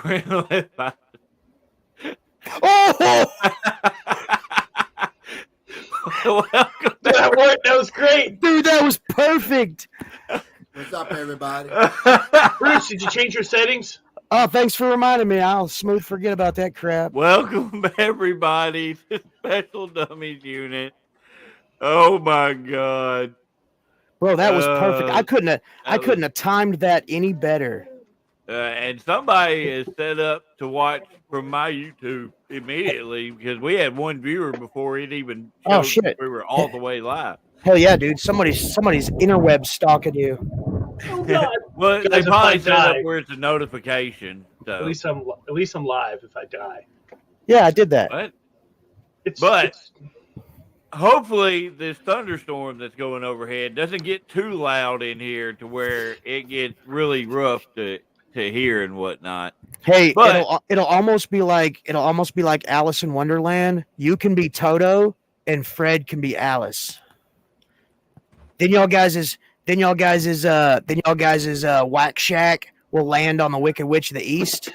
friendly fire. Oh, Welcome, That worked. That was great. dude, that was perfect. What's up, everybody? Bruce, did you change your settings? Oh, thanks for reminding me. I'll smooth forget about that crap. Welcome everybody to Special Dummies Unit. Oh my god. Bro, that was perfect. I couldn't was- have timed that any better. And somebody is set up to watch from my YouTube immediately because we had one viewer before it even showed Oh, shit. we were all the way live. Hell yeah, dude. Somebody's interweb stalking you. Oh God! Well, Guys, they if probably I set up die- where it's a notification. So. At least I'm live if I die. Yeah, I did that. But hopefully this thunderstorm that's going overhead doesn't get too loud in here to where it gets really rough to hear and whatnot. Hey, But- it'll almost be like Alice in Wonderland. You can be Toto and Fred can be Alice. Then y'all guys is Whack Shack will land on the Wicked Witch of the East.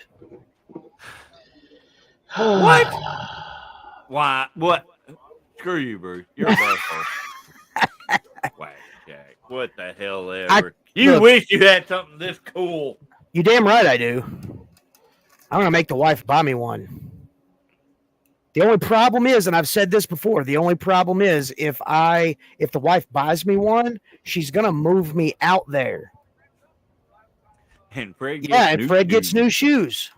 What? Why? What? Screw you, Bruce. You're a butthole. Whack Jack. What the hell ever. You look- wish you had something this cool. You damn right I do. I'm gonna make the wife buy me one. The only problem is, and I've said this before, the only problem is if the wife buys me one, she's gonna move me out there. And Fred gets Yeah, and new Fred gets shoes. new shoes.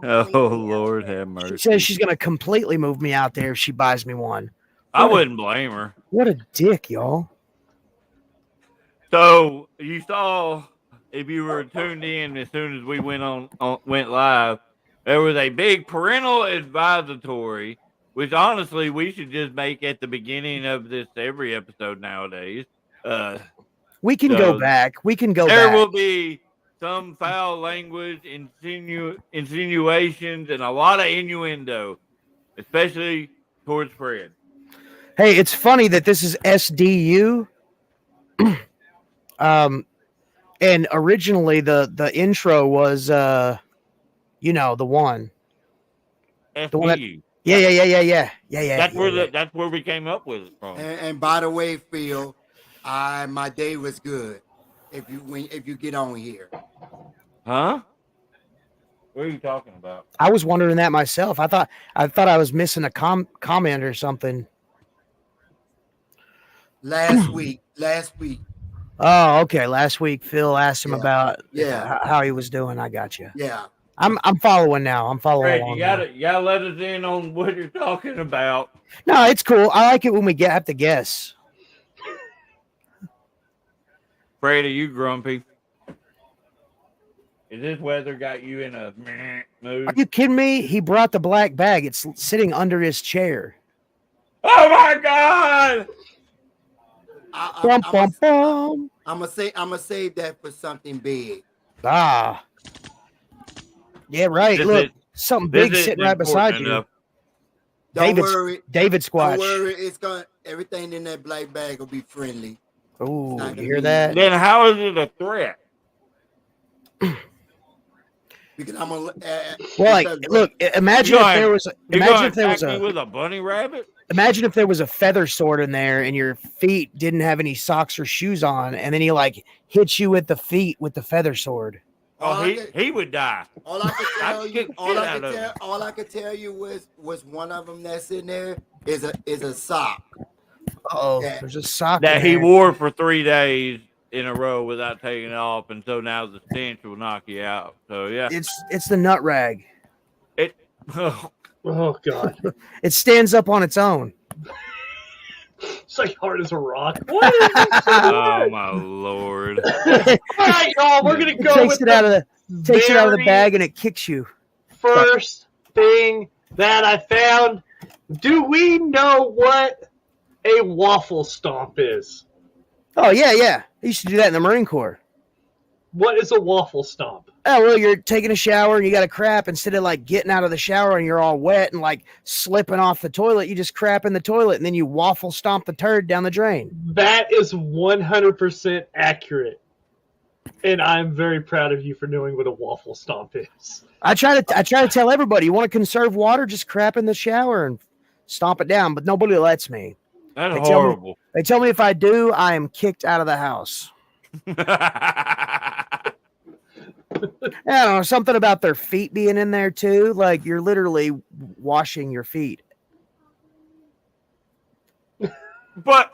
Oh, Lord have mercy. She says she's gonna completely move me out there if she buys me one. I wouldn't blame her. What a dick, y'all. So you saw, if you were tuned in as soon as we went live, there was a big parental advisory, which honestly we should just make at the beginning of this every episode nowadays. We can So, go back. We can go There back. will be some foul language, insinuations, and a lot of innuendo, especially towards Fred. Hey, it's funny that this is SDU. And originally the intro was the one. FPU. The one that- Yeah. That's where we came up with it from. And by the way, Phil, my day was good. If you get on here, Huh? What are you talking about? I was wondering that myself. I thought I was missing a comment or something. last week, Oh, okay. Last week, Phil asked him about Yeah. how he was doing. I got you. yeah. I'm following now. I'm following Fred, along you gotta let us in on what you're talking about. now. No, it's cool. I like it when we have to guess. Fred, are you grumpy? Is this weather got you in a meh mood? Are you kidding me? He brought the black bag. It's sitting under his chair. Oh my God! Bum, bum, bum. I'm gonna save that for something big. Ah. Yeah, right. This Look, is- something This big isn't sitting right beside important you. enough. Don't David's- worry. David Don't Squatch. worry. It's gonna everything in that black bag will be friendly. Ooh, not you gonna hear be- that? Then how is it a threat? Because I'm gonna Well, like, look, imagine You if gonna- there was, You gonna imagine if there attack was me a, with a bunny rabbit? imagine if there was a feather sword in there, and your feet didn't have any socks or shoes on, and then he like hits you with the feet with the feather sword. Oh, he would die. All I could tell I'd you, kick shit out of him. all I could tell you was one of them that's in there is a sock. Oh, Yeah. there's a sock That in he there. wore for 3 days in a row without taking it off, and so now the stench will knock you out. So yeah, It's the nut rag. it. Oh God! It stands up on its own. It's like hard as a rock. What is this so Oh hard? my Lord! All right, y'all. We're gonna go takes with it out of the very bag and it kicks you. first thing that I found. Do we know what a waffle stomp is? Oh yeah. I used to do that in the Marine Corps. What is a waffle stomp? Oh well, you're taking a shower and you got to crap. Instead of like getting out of the shower and you're all wet and like slipping off the toilet, you just crap in the toilet and then you waffle stomp the turd down the drain. That is 100% accurate. And I'm very proud of you for knowing what a waffle stomp is. I try to tell everybody, you want to conserve water, just crap in the shower and stomp it down, but nobody lets me. That's They tell me- horrible. They tell me if I do, I am kicked out of the house. I don't know, something about their feet being in there too. Like you're literally washing your feet. But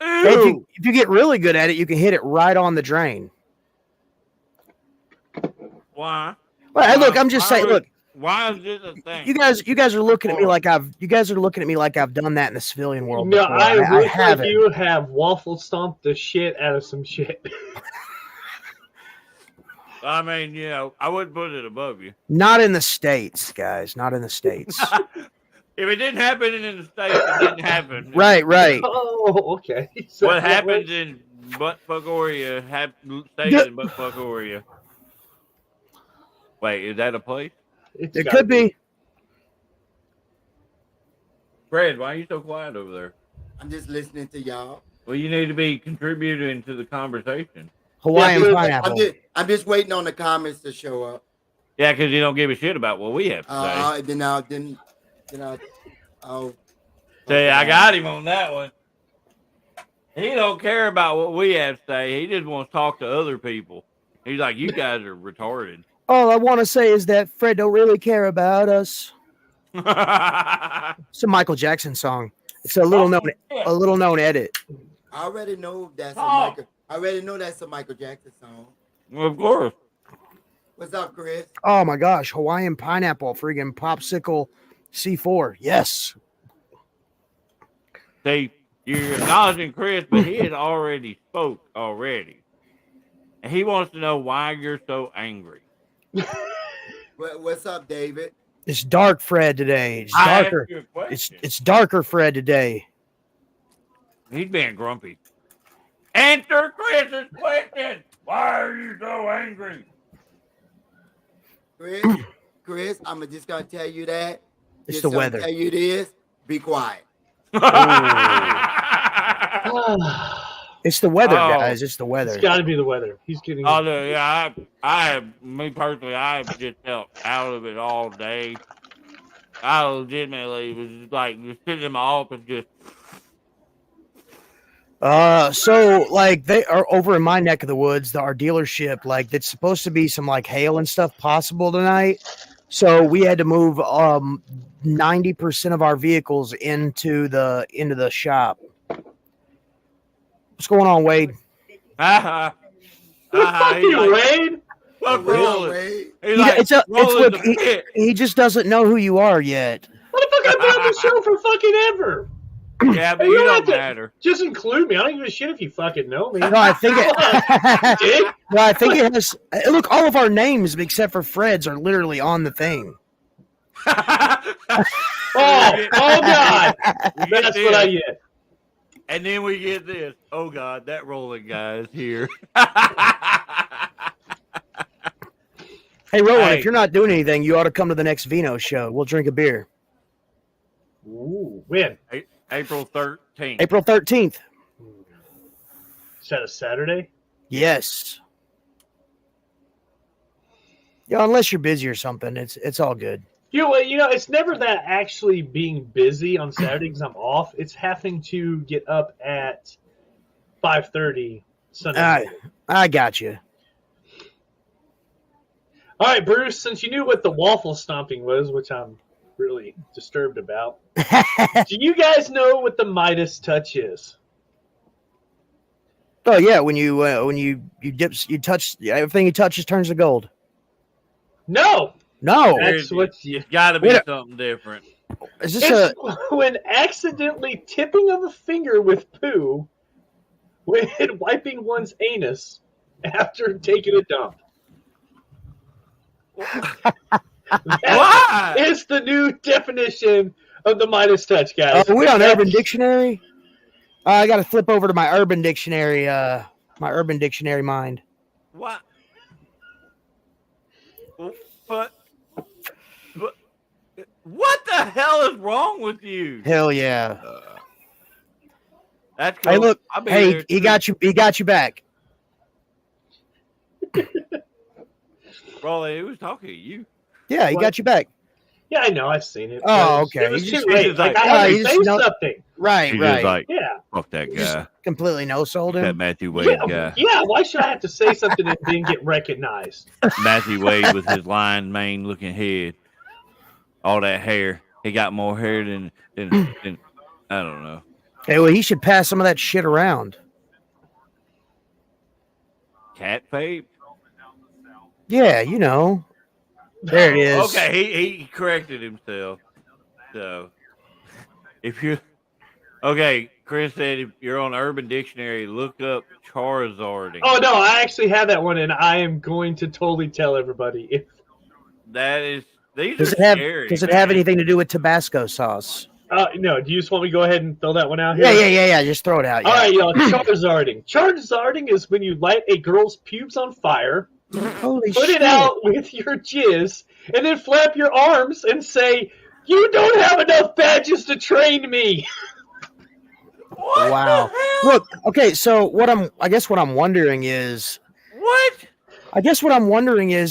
If you get really good at it, you can hit it right on the drain. why? Well, hey, look, I'm just Why saying. would- Look, Why is this a thing? you guys are looking at me like I've done that in the civilian world. No, before. I look haven't. like you have waffle stomped the shit out of some shit. I mean, I wouldn't put it above you. Not in the States, guys. Not in the States. If it didn't happen in the States, it didn't happen. Right. Oh, okay. So What happens in Buttfuckoria stays in Buttfuckoria. Wait, is that a place? It's It gotta could be. Fred, why are you so quiet over there? I'm just listening to y'all. Well, you need to be contributing to the conversation. Hawaiian Yeah, pineapple. I'm just waiting on the comments to show up. Yeah, because you don't give a shit about what we have to say. Then I'll. See, I got him on that one. He don't care about what we have to say. He just wants to talk to other people. He's like, you guys are retarded. All I want to say is that Fred don't really care about us. I It's a Michael Jackson song. It's a little known edit. I already know that's Oh. a Michael Jackson song. Of course. What's up, Chris? Oh my gosh, Hawaiian pineapple, friggin' popsicle C4. Yes. See, you're acknowledging Chris, but he had already spoke already. And he wants to know why you're so angry. What's up, David? It's dark Fred today. It's I asked darker. you a question. It's darker Fred today. He's being grumpy. Answer Chris's question. Why are you so angry? Chris, I'm just gonna tell you that. It's Just the gonna weather. Tell you this. Be quiet. It's the weather, Oh. guys. It's the weather. It's got to be the weather. He's getting. Oh, no, yeah, me personally, I have just felt out of it all day. I legitimately was just like just sitting in my office, just So like they are over in my neck of the woods, our dealership, like it's supposed to be some like hail and stuff possible tonight. So we had to move 90% of our vehicles into the shop. What's going on, Wade? Fuck Fuck you, Wade. Fuck Wait, Roland. wait. He's like, Roland's a bitch. He just doesn't know who you are yet. Motherfucker, I've been on the show for fucking ever. Yeah, but You you don't don't have to- matter. Just include me. I don't give a shit if you fucking know me. No, I think it. Dick. Well, I think it has. Look, all of our names except for Fred's are literally on the thing. Oh God. We get That's what I this, get. and then we get this. Oh God, that Roland guy is here. Hey, Roland, Hey. if you're not doing anything, you ought to come to the next Vino show. We'll drink a beer. Ooh, when? April 13th. April 13th. Is that a Saturday? Yes. Yeah, unless you're busy or something, it's all good. You know, it's never that actually being busy on Saturday because I'm off. It's having to get up at 5:30 Sunday. morning. I got you. All right, Bruce. Since you knew what the waffle stomping was, which I'm really disturbed about, do you guys know what the Midas touch is? Oh yeah, when you touch everything he touches turns to gold. No, No, that's what you. It's got to be Wait something different. is this It's when accidentally tipping of a finger with poo when wiping one's anus after taking a dump. Why? It's the new definition of the Midas touch, guys. Are we on Urban Dictionary? I got to flip over to my Urban Dictionary. My Urban Dictionary mind. What? But what the hell is wrong with you? Hell yeah! That's Hey, cool. look. I'll be Hey, there he too. got you. He got you back. Raleigh, he was talking to you. Yeah, he What? got you back. Yeah, I know. I've seen it. Oh, but okay. It was You too just- late. just like, I had you to just say know- something. Right, He's right. just like, Yeah. fuck that You just guy. completely no sold That him. Matthew Wade guy. Yeah. Why should I have to say something and then get recognized? Matthew Wade with his lion mane looking head. All that hair. He got more hair than I don't know. Hey, well, he should pass some of that shit around. Cat fade? Yeah, you know. There it is. Okay, he corrected himself. So if you okay, Chris said if you're on Urban Dictionary, look up Charizarding. Oh no, I actually have that one, and I am going to totally tell everybody. If That is these Does are it have scary. Does it man. have anything to do with Tabasco sauce? no, do you just want me to go ahead and throw that one out here? Yeah. Just throw it out. Yeah. All right, y'all. Charizarding. Charizarding is when you light a girl's pubes on fire, Holy put shit! it out with your jizz, and then flap your arms and say, "You don't have enough badges to train me." What Wow. the hell? Look, okay. So I guess what I'm wondering is,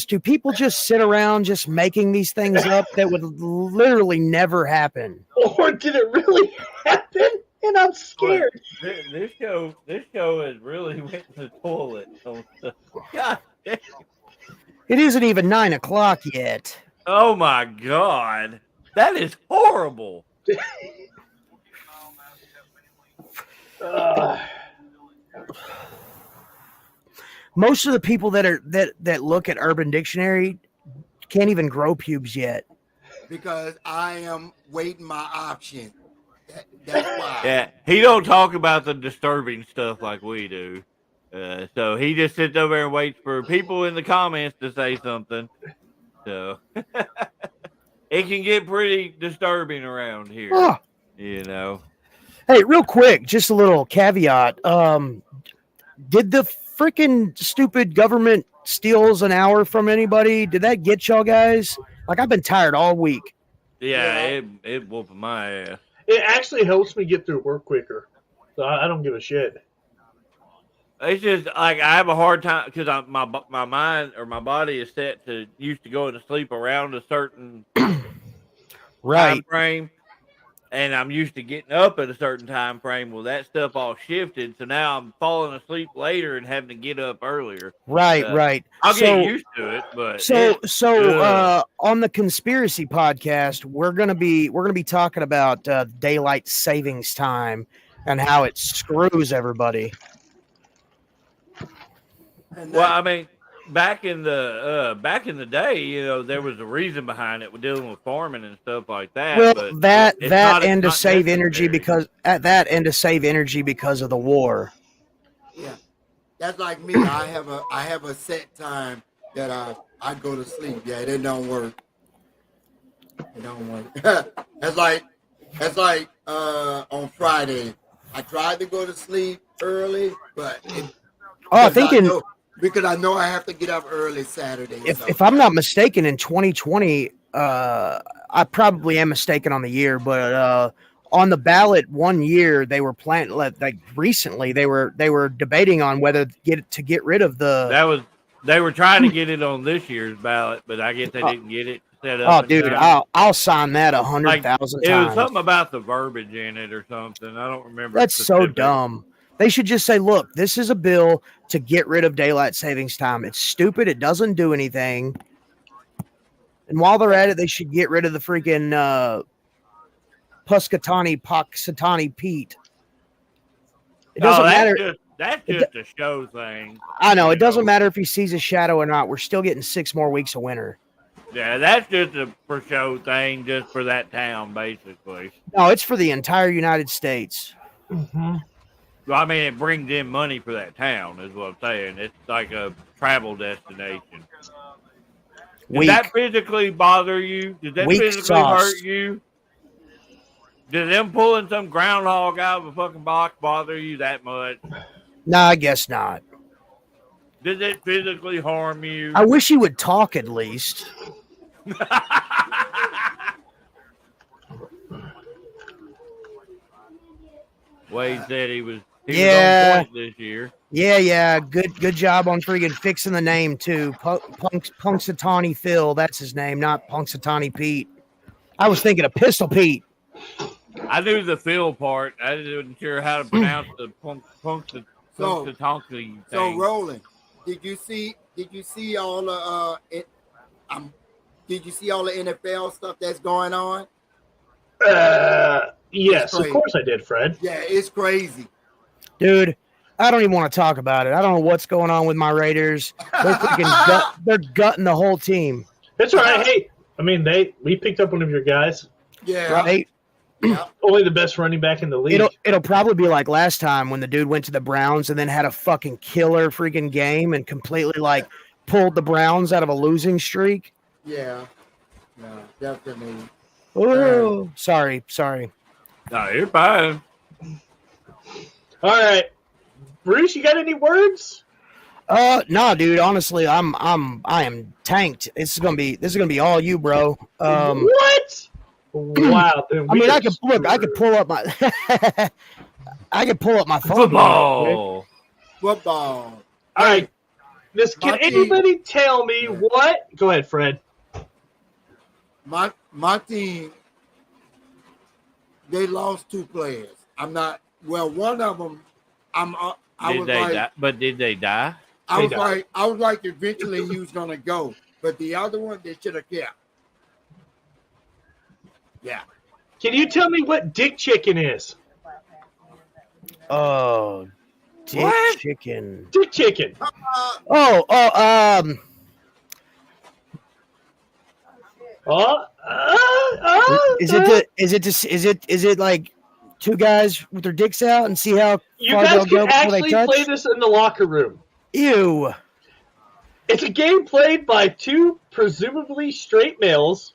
do people just sit around just making these things up that would literally never happen? Or did it really happen? And I'm scared. This show has really went to the toilet. God damn. It isn't even 9 o'clock yet. Oh my god. That is horrible. Most of the people that look at Urban Dictionary can't even grow pubes yet. Because I am waiting my option. That's why. Yeah, he don't talk about the disturbing stuff like we do. So he just sits over there and waits for people in the comments to say something. So it can get pretty disturbing around here. Oh. You know. Hey, real quick, just a little caveat. Did the freaking stupid government steals an hour from anybody? Did that get y'all guys? Like, I've been tired all week. Yeah, it whooped my ass. It actually helps me get through work quicker. So I don't give a shit. It's just like I have a hard time because my mind or my body is set to used to going to sleep around a certain Right. time frame, and I'm used to getting up at a certain time frame. Well, that stuff all shifted, so now I'm falling asleep later and having to get up earlier. Right. I'll get used to it, but on the conspiracy podcast, we're gonna be talking about daylight savings time and how it screws everybody. well, I mean, back in the day, you know, there was a reason behind it. We're dealing with farming and stuff like that. Well, but that it's not- and to it's not save energy necessary. because of the war. Yeah. That's like me. I have a set time that I go to sleep. Yeah, it don't work. It don't work. That's like on Friday. I tried to go to sleep early, but because I know I have to get up early Saturday. If I'm not mistaken, in 2020, I probably am mistaken on the year, but on the ballot one year they were planning, like recently they were debating on whether to get rid of the. They were trying to get it on this year's ballot, but I guess they didn't get it set up. Oh, dude, I'll sign that 100,000 times. It was something about the verbiage in it or something. I don't remember. That's so dumb. They should just say, look, this is a bill to get rid of daylight savings time. It's stupid. It doesn't do anything. And while they're at it, they should get rid of the freaking Puxatani Pete. It doesn't matter. That's just a show thing. I know. It doesn't matter if he sees a shadow or not. We're still getting 6 more weeks of winter. Yeah, that's just a for show thing just for that town, basically. No, it's for the entire United States. Mm-hmm. Well, I mean, it brings in money for that town, is what I'm saying. It's like a travel destination. Does that physically bother you? Does that physically hurt you? Does them pulling some groundhog out of a fucking box bother you that much? No, I guess not. Does it physically harm you? I wish he would talk at least. Wade said he was He was Yeah. on point this year. Yeah. Good job on freaking fixing the name too. Punxsutawney Phil, that's his name, not Punxsutawney Pete. I was thinking of Pistol Pete. I knew the Phil part. I wasn't sure how to pronounce the Punxsutawney thing. So Roland, did you see all the did you see all the NFL stuff that's going on? Yes, of course I did, Fred. Yeah, it's crazy. Dude, I don't even want to talk about it. I don't know what's going on with my Raiders. They're freaking they're gutting the whole team. That's all right. Hey, I mean, we picked up one of your guys. Yeah. Right? Yeah. Only the best running back in the league. It'll probably be like last time when the dude went to the Browns and then had a fucking killer freaking game and completely like pulled the Browns out of a losing streak. Yeah. No, definitely. Oh, sorry. No, you're fine. All right, Bruce, you got any words? No, dude. Honestly, I am tanked. This is gonna be all you, bro. What? Wow. Then I mean, I could pull up my I could pull up my phone. Football. Football. All right. Can My anybody tell me what? Go ahead, Fred. My team, they lost 2 players. One of them, Did they die? I was like, eventually he was gonna go, but the other one they should have kept. Yeah. Can you tell me what Dick Chicken is? Oh, Dick What? Chicken. Dick Chicken. Is it like 2 guys with their dicks out and see how You far guys they'll go can before they actually touch? play this in the locker room. Ew. It's a game played by 2 presumably straight males,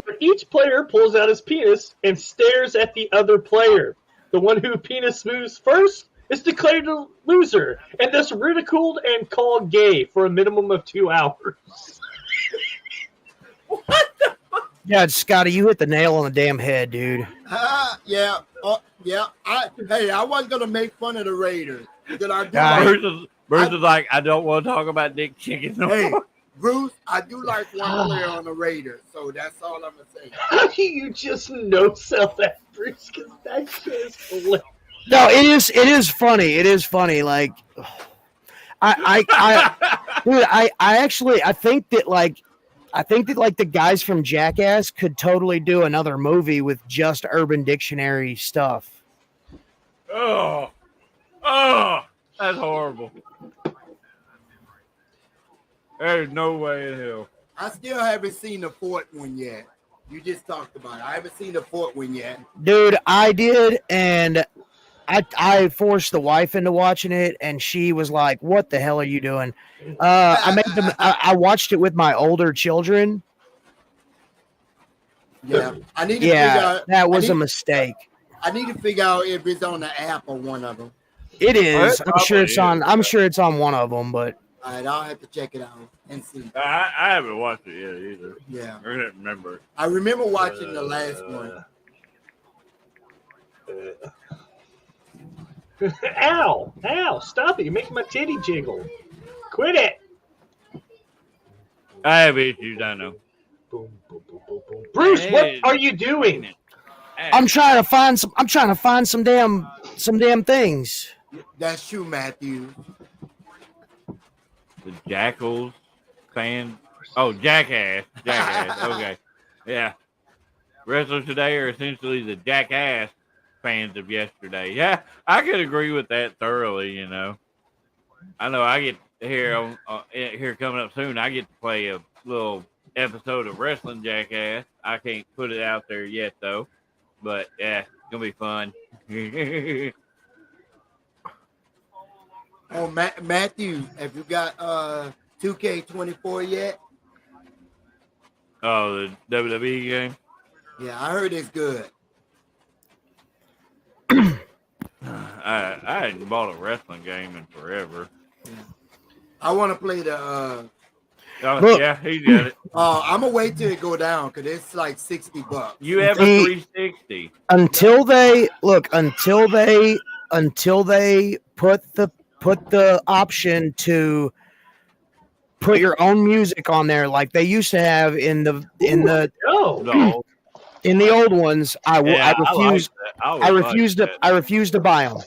where each player pulls out his penis and stares at the other player. The one who penis moves first is declared a loser, and thus ridiculed and called gay for a minimum of 2 hours. Yeah, Scotty, you hit the nail on the damn head, dude. Yeah. I wasn't gonna make fun of the Raiders. Bruce is like, I don't want to talk about Dick Chicken no Hey, more. Bruce, I do like one player on the Raiders, so that's all I'm gonna say. How do you just no-sell that, Bruce? Because that shit is hilarious. No, it is funny. It is funny. Like, I think that the guys from Jackass could totally do another movie with just Urban Dictionary stuff. Oh, that's horrible. There's no way in hell. I still haven't seen the 4th one yet. You just talked about it. I haven't seen the 4th one yet. Dude, I did, and I forced the wife into watching it, and she was like, "What the hell are you doing?" I watched it with my older children. Yeah, I need to figure out. That was a mistake. I need to figure out if it's on the app or one of them. It is. It I'm sure it's on. probably I'm is. sure it's on one of them, but All right, I'll have to check it out and see. I haven't watched it yet either. Yeah, I didn't remember. I remember watching the last one. Ow, stop it. You're making my titty jiggle. Quit it. I have issues, I know. Boom, boom, boom, boom, boom. Bruce, what are you doing? I'm trying to find some damn things. That's true, Matthew. The Jackals fan. Oh, Jackass. Okay. Yeah. Wrestlers today are essentially the Jackass fans of yesterday. Yeah, I could agree with that thoroughly, you know. I know I get here coming up soon. I get to play a little episode of Wrestling Jackass. I can't put it out there yet, though. But, yeah, it's going to be fun. Oh, Matthew, have you got 2K24 yet? Oh, the WWE game? Yeah, I heard it's good. I hadn't bought a wrestling game in forever. Yeah. I want to play the. Look. Yeah, he got it. I'm gonna wait till it go down because it's like $60. You have a 360. Until they until they put the option to put your own music on there like they used to have in the Oh, No. in the old ones. I refused. I refused to buy them.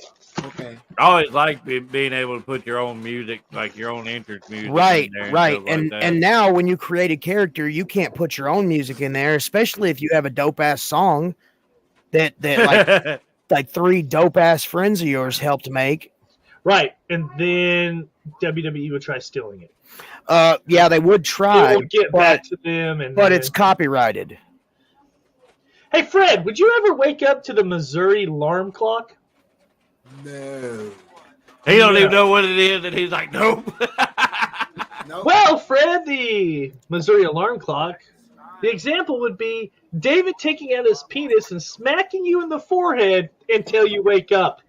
Okay. I always like being able to put your own music, like your own entrance music. Right, in there right. stuff like that. And now when you create a character, you can't put your own music in there, especially if you have a dope ass song that like 3 dope ass friends of yours helped make. right. And then WWE would try stealing it. Yeah, they would try, We'll get back to them, but it's copyrighted. Hey, Fred, would you ever wake up to the Missouri alarm clock? No. He don't even know what it is, and he's like, nope. No. Well, Fred, the Missouri alarm clock, the example would be David taking out his penis and smacking you in the forehead until you wake up.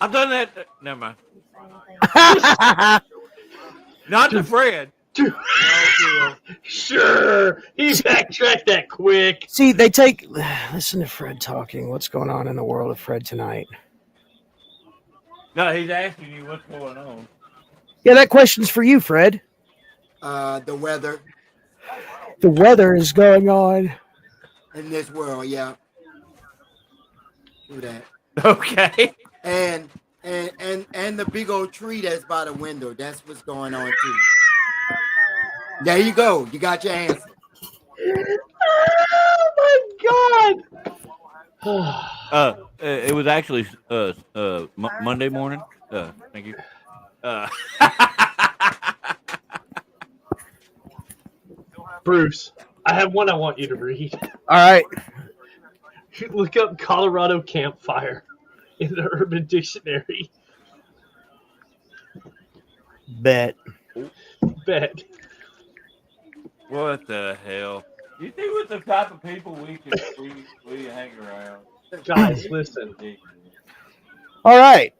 I've done that. Never mind. Not to Fred. Sure, he backtracked that quick. See, listen to Fred talking. What's going on in the world of Fred tonight? No, he's asking you what's going on. Yeah, that question's for you, Fred. The weather The weather is going on. in this world, yeah. Do that. Okay. And the big old tree that's by the window. That's what's going on too. There you go. You got your answer. Oh my God! It was actually Monday morning. Thank you. Bruce, I have one I want you to read. All right. Look up Colorado campfire in the Urban Dictionary. Bet. Bet. What the hell? You see what the type of people we hang around? Guys, listen. All right.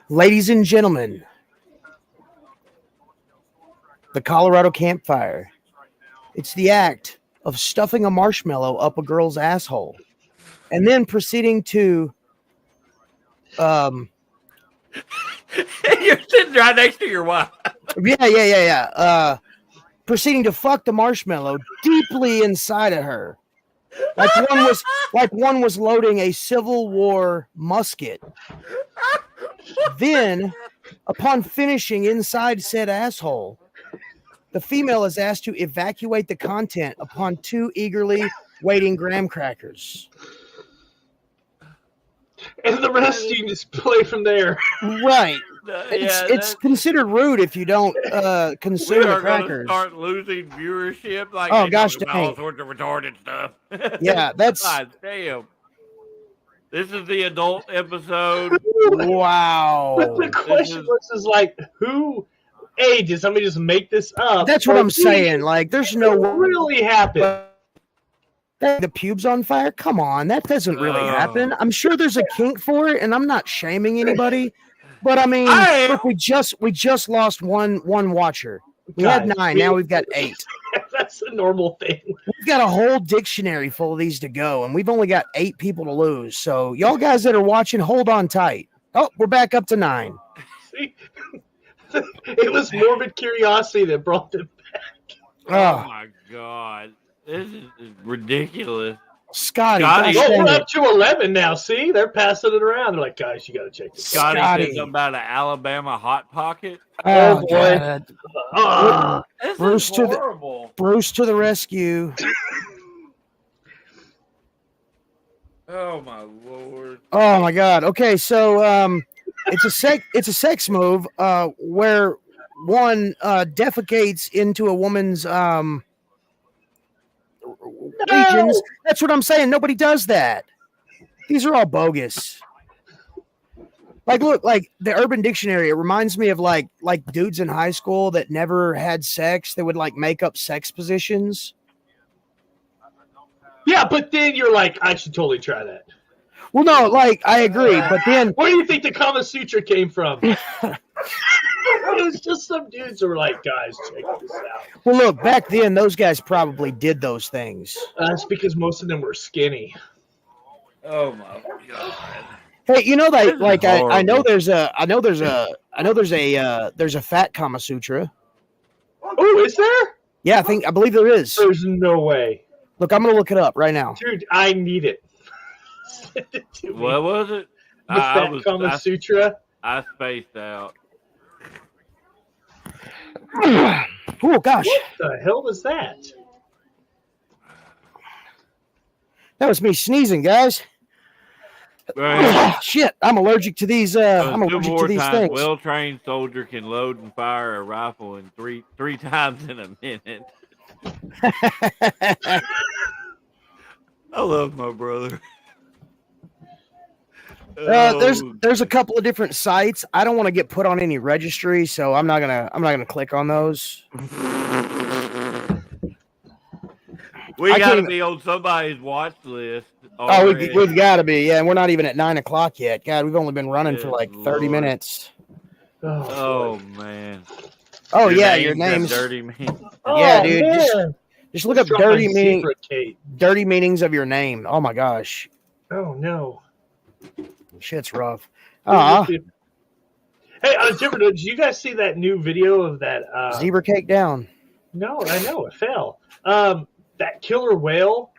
Ladies and gentlemen, the Colorado campfire. It's the act of stuffing a marshmallow up a girl's asshole and then proceeding to You're sitting right next to your wife. yeah. Proceeding to fuck the marshmallow deeply inside of her. Like one was loading a Civil War musket. Then, upon finishing inside said asshole, the female is asked to evacuate the content upon 2 eagerly waiting graham crackers. And the rest you can just play from there. Right. It's considered rude if you don't consume the crackers. Start losing viewership. Like, oh gosh, dang! All sorts of retarded stuff. Yeah, that's. God damn. This is the adult episode. Wow. But the question is like, who? A, did somebody just make this up? That's what I'm saying. Like, there's no what really happened. The pubes on fire. Come on, that doesn't really happen. I'm sure there's a kink for it, and I'm not shaming anybody. But I mean, look, we just lost one watcher. We had 9. Now we've got 8. That's a normal thing. We've got a whole dictionary full of these to go, and we've only got 8 people to lose. So y'all guys that are watching, hold on tight. Oh, we're back up to 9. See, it was morbid curiosity that brought them back. Oh my God, this is ridiculous. Scotty, we're up to 11 now. See, they're passing it around. They're like, guys, you got to check this. Scotty said something about an Alabama hot pocket. Oh boy, Bruce to the rescue. Oh my Lord. Oh my God. Okay, so it's a sex move where one defecates into a woman's regions. That's what I'm saying. Nobody does that. These are all bogus. Like, look, like the Urban Dictionary, it reminds me of like dudes in high school that never had sex. They would like make up sex positions. Yeah, but then you're like, I should totally try that. Well, no, like I agree, but then where do you think the Kama Sutra came from? It was just some dudes who were like, guys, check this out. Well, look, back then those guys probably did those things. That's because most of them were skinny. Oh my god. Hey, you know This that is like I know horrible. there's a fat Kama Sutra. Oh, is there? Yeah, I believe there is. There's no way. Look, I'm gonna look it up right now. Dude, I need it. Send it to me. What was it? The Fat Kama Sutra. I spaced out. Oh gosh, What the hell was that? that was me sneezing, guys. Right. Shit, I'm allergic to these. I'm Two allergic more to these times, things. well-trained soldier can load and fire a rifle in three times in a minute. I love my brother. There's a couple of different sites. I don't want to get put on any registry, so I'm not gonna click on those. We I got to can't- be on somebody's watch list. Oh, already. we've got to be. Yeah, and we're not even at 9:00 yet. God, we've only been running for Good like 30 Lord. minutes. Oh man. Oh yeah, your name's name's dirty man. Yeah, dude, just- Man. Just look up Drop my dirty meaning. secret, Kate. Dirty meanings of your name. Oh my gosh, Oh no. shit's rough. Hey, Jimmer, did you guys see that new video of that? Zebra cake down. No, I know it fell. That killer whale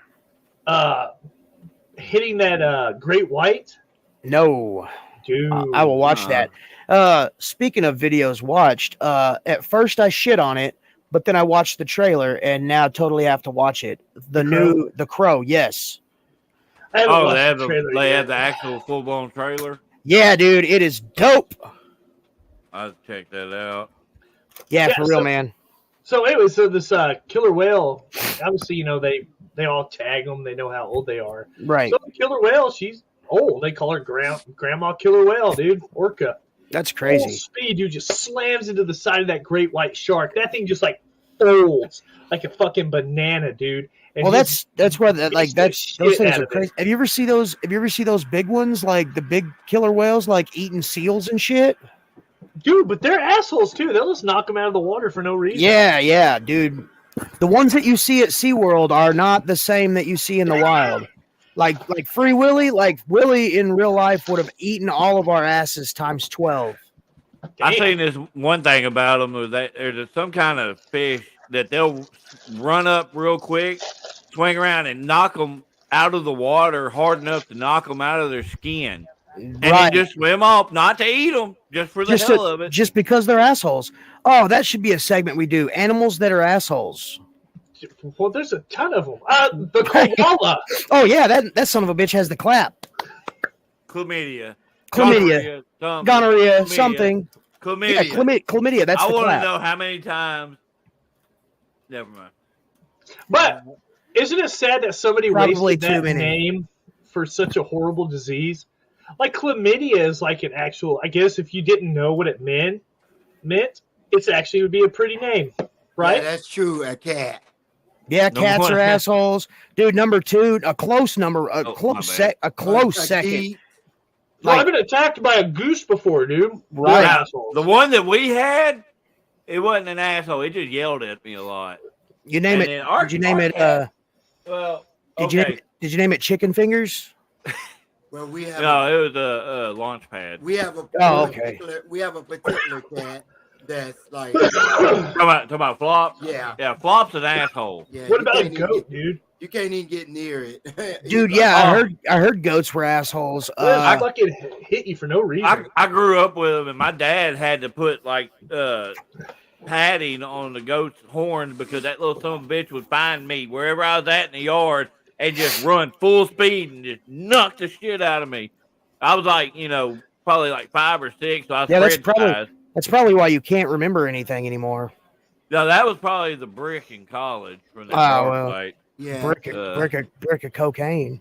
hitting that great white. No, Dude, I will watch that. Speaking of videos watched, at first I shit on it, but then I watched the trailer and now totally have to watch it. The Crow, yes. I haven't Oh, watched they have the the trailer they yet. have the actual full-blown trailer. Yeah, dude, it is dope. I'll check that out. Yeah, Yeah, for real, so- man. So anyway, so this killer whale, obviously, they all tag them. They know how old they are. Right. So the killer whale, she's old. They call her Grandma Killer Whale, dude. Orca. That's Full crazy. speed, dude, just slams into the side of that great white shark. That thing just like folds like a fucking banana, dude. And Well, just that's where that beats the those shit things out are of it. crazy. Have you ever see those big ones, like the big killer whales, like eating seals and shit? Dude, but they're assholes too. They'll just knock them out of the water for no reason. Yeah, dude. The ones that you see at SeaWorld are not the same that you see in the wild. Like Free Willy, like Willie in real life would have eaten all of our asses times 12. I Damn. seen this one thing about them was that there's some kind of fish that they'll run up real quick, swing around, and knock them out of the water hard enough to knock them out of their skin, and then just swim off, not to eat them, just for the hell of it. Just because they're assholes. Oh, that should be a segment we do. Animals that are assholes. Well, there's a ton of them. The koala. Oh yeah, that son of a bitch has the clap. Chlamydia, Chlamydia, something. gonorrhea, Chlamydia. something. Chlamydia. Yeah, chlamydia. That's I the want to clap. know how many times. Never mind. But isn't it sad that somebody Probably wasted too that many. name for such a horrible disease? Like chlamydia is like an actual. I guess if you didn't know what it meant, it's actually would be a pretty name, right? Yeah, that's true. A cat. Yeah, No cats more. are assholes, dude. Number two, a close my bad. second. Geek. Well, Like- I've been attacked by a goose before, dude. They're Right. assholes. The one that we had, it wasn't an asshole. It just yelled at me a lot. You name And it? then our- Did you name our it? cat- Well, Did you okay. did you name it Chicken Fingers? Well, we have No, it was a launch pad. we have a Oh, okay. particular cat that's like Talking about Flop. yeah. Yeah, Flop's an asshole. Yeah, What you about a can't even goat, get- dude? You can't even get near it. Dude, He's yeah, Oh. I heard goats were assholes. I fucking hit you for no reason. I grew up with him, and my dad had to put like padding on the goat's horns because that little son of a bitch would find me wherever I was at in the yard and just run full speed and just knock the shit out of me. I was like, probably like 5 or 6, so I was Yeah, that's spread probably- size. That's probably why you can't remember anything anymore. No, that was probably the brick in college from the Oh, yard well. fight. yeah. Brick of cocaine.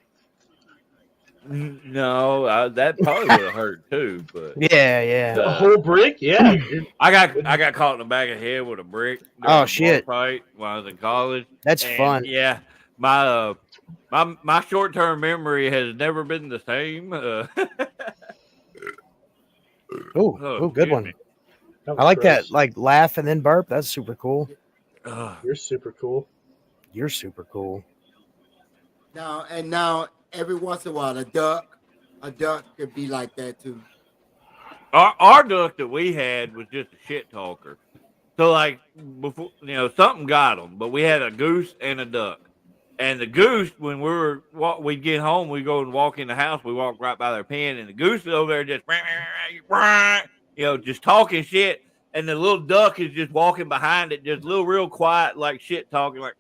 No, that probably would have hurt too. But Yeah. A whole brick? Yeah. dude. I got caught in the back of the head with a brick. during Oh, a bar shit. Fight when I was in college. That's And, fun. Yeah, my short term memory has never been the same. Oh, good excuse one. me. That I like was that. gross. Like laugh and then burp. That's super cool. Ugh. You're super cool. You're super cool. Now every once in a while, a duck could be like that too. Our duck that we had was just a shit talker. So like before, something got him. But we had a goose and a duck. And the goose, when we'd get home, we go and walk in the house. We walk right by their pen, and the goose is over there just, just talking shit. And the little duck is just walking behind it, just real quiet, like shit talking, like.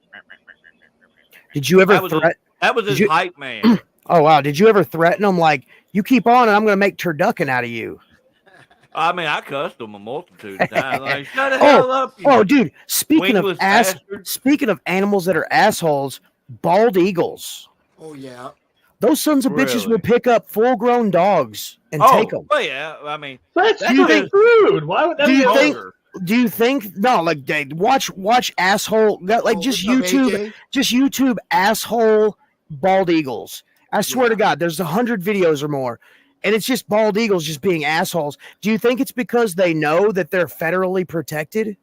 Did you ever threaten? That was his hype man. Oh wow! Did you ever threaten him like, you keep on, and I'm going to make turducken out of you? I mean, I cussed him a multitude of times. Like, shut the hell up! Dude. Speaking of bastard. speaking of animals that are assholes, bald eagles. Oh yeah. Those sons of bitches will pick up full-grown dogs and take them. Oh yeah, I mean, that's rude. Why would that be? Do you think no? Like, watch asshole. Just YouTube asshole bald eagles. I swear to God, there's 100 videos or more, and it's just bald eagles just being assholes. Do you think it's because they know that they're federally protected?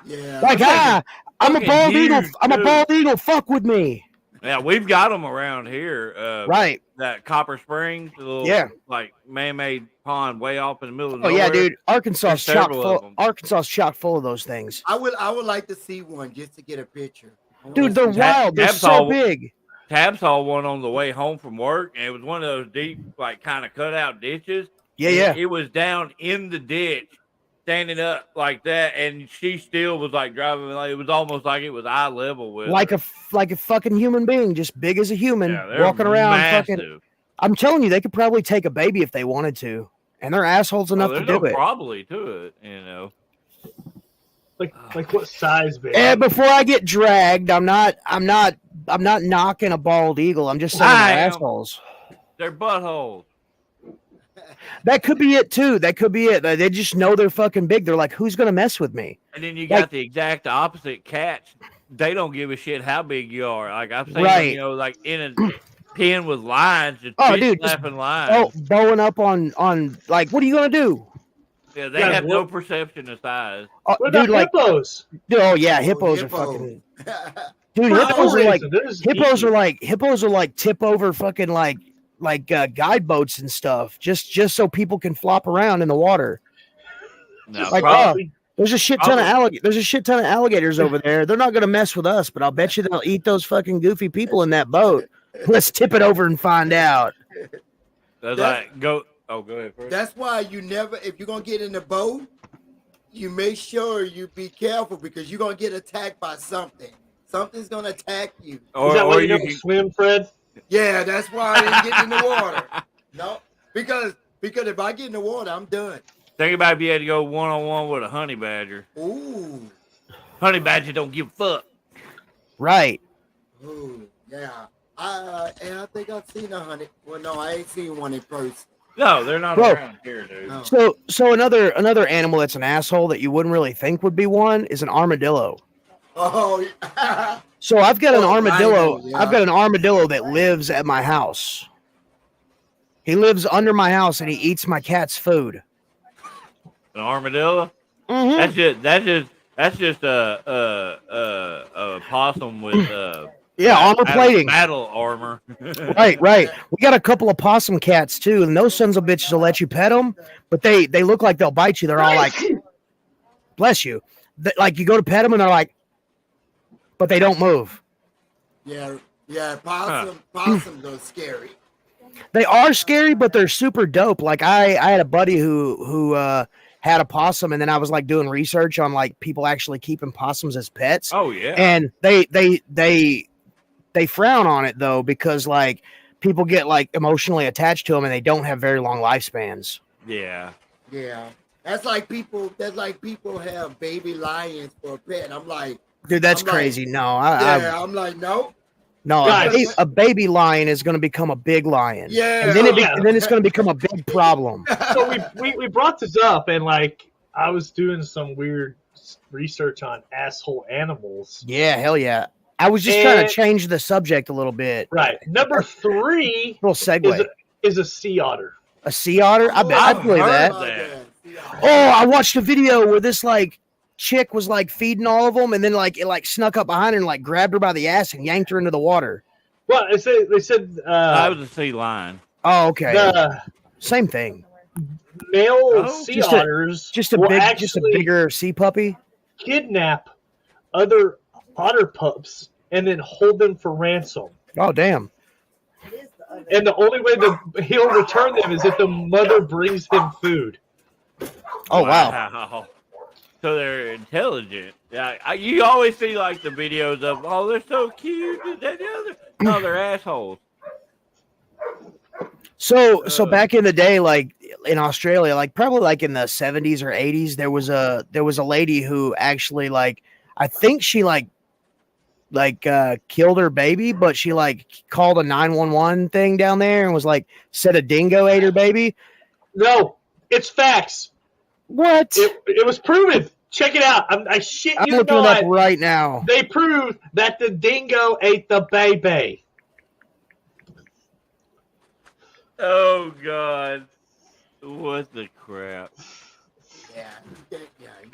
Yeah. Like, I'm a bald eagle. I'm a bald eagle. Fuck with me. Yeah, we've got them around here. Right. That Copper Springs, the little like man-made pond way off in the middle of nowhere. Oh yeah, dude. Arkansas is chock full of those things. I would like to see one just to get a picture. Dude, they're wild. They're so big. Tab saw one on the way home from work, and it was one of those deep, like, kind of cut-out ditches. Yeah. It was down in the ditch, standing up like that, and she still was, like, driving. Like, it was almost like it was eye level with like her. a fucking human being, just big as a human, walking around. Massive. I'm telling you, they could probably take a baby if they wanted to, and they're assholes enough to do it. Probably to it, Like what size, baby? And before I get dragged, I'm not knocking a bald eagle. I'm just saying they're assholes. They're buttholes. That could be it too. That could be it. They just know they're fucking big. They're like, who's gonna mess with me? And then you got the exact opposite cats. They don't give a shit how big you are. Like I've seen them, like in a pen with lines, just slapping lines. Oh, bowing up on like, what are you gonna do? Yeah, they have no perception of size. What about hippos? Oh yeah, hippos are fucking. Dude, hippos are like tip over fucking like guide boats and stuff, just so people can flop around in the water. No, there's a shit ton of alligators over there. They're not gonna mess with us, but I'll bet you they'll eat those fucking goofy people in that boat. Let's tip it over and find out. Go ahead first. That's why you never, if you're gonna get in the boat, you make sure you be careful because you're gonna get attacked by something. Something's gonna attack you. Is that why you don't swim, Fred? Yeah, that's why I didn't get in the water. No, because if I get in the water, I'm done. Think about if you had to go one-on-one with a honey badger. Ooh. Honey badger don't give a fuck. Right. Ooh, yeah. And I think I've seen a honey. Well, no, I ain't seen one in person. No, they're not around here, dude. No. So another animal that's an asshole that you wouldn't really think would be one is an armadillo. Oh, yeah. So I've got an armadillo. Yeah. I've got an armadillo that lives at my house. He lives under my house and he eats my cat's food. An armadillo? Mm-hmm. That's just a possum with armor plating, battle armor. right. We got a couple of possum cats too, and those sons of bitches will let you pet them, but they look like they'll bite you. They're all like, "Bless you." Like you go to pet them and they're like, but they don't move. Yeah. Possums are scary. They are scary, but they're super dope. Like I had a buddy who had a possum, and then I was like doing research on like people actually keeping possums as pets. Oh yeah. And they frown on it though, because like people get like emotionally attached to them and they don't have very long lifespans. Yeah. Yeah. That's like people have baby lions for a pet. I'm like, dude, that's crazy. No, I'm like, no. No, a baby lion is going to become a big lion. Yeah. And then it's going to become a big problem. So we brought this up, and like I was doing some weird research on asshole animals. Yeah, hell yeah. I was just trying to change the subject a little bit. Right. Number 3 little segue is a sea otter. A sea otter? I bet I'd believe that. Oh, I watched a video where this like chick was like feeding all of them, and then like it like snuck up behind her and like grabbed her by the ass and yanked her into the water. Well, they said I was a sea lion. Oh, okay. the Same thing. male Oh, sea just a- otters Just a will big, actually just a bigger sea puppy. kidnap other otter pups and then hold them for ransom. Oh, damn. And the only way he'll return them is if the mother brings him food. Oh, wow. So they're intelligent. Yeah, you always see like the videos of, oh, they're so cute. And that the other. No, they're assholes. So back in the day, like in Australia, like probably like in the 70s or 80s, there was a lady who actually like, I think she killed her baby, but she like called a 911 thing down there and was like, said a dingo ate her baby. No, it's facts. What? It was proven. Check it out. I shit I'm you looking it not. up right now. They proved that the dingo ate the baby. Oh God, what the crap? Yeah.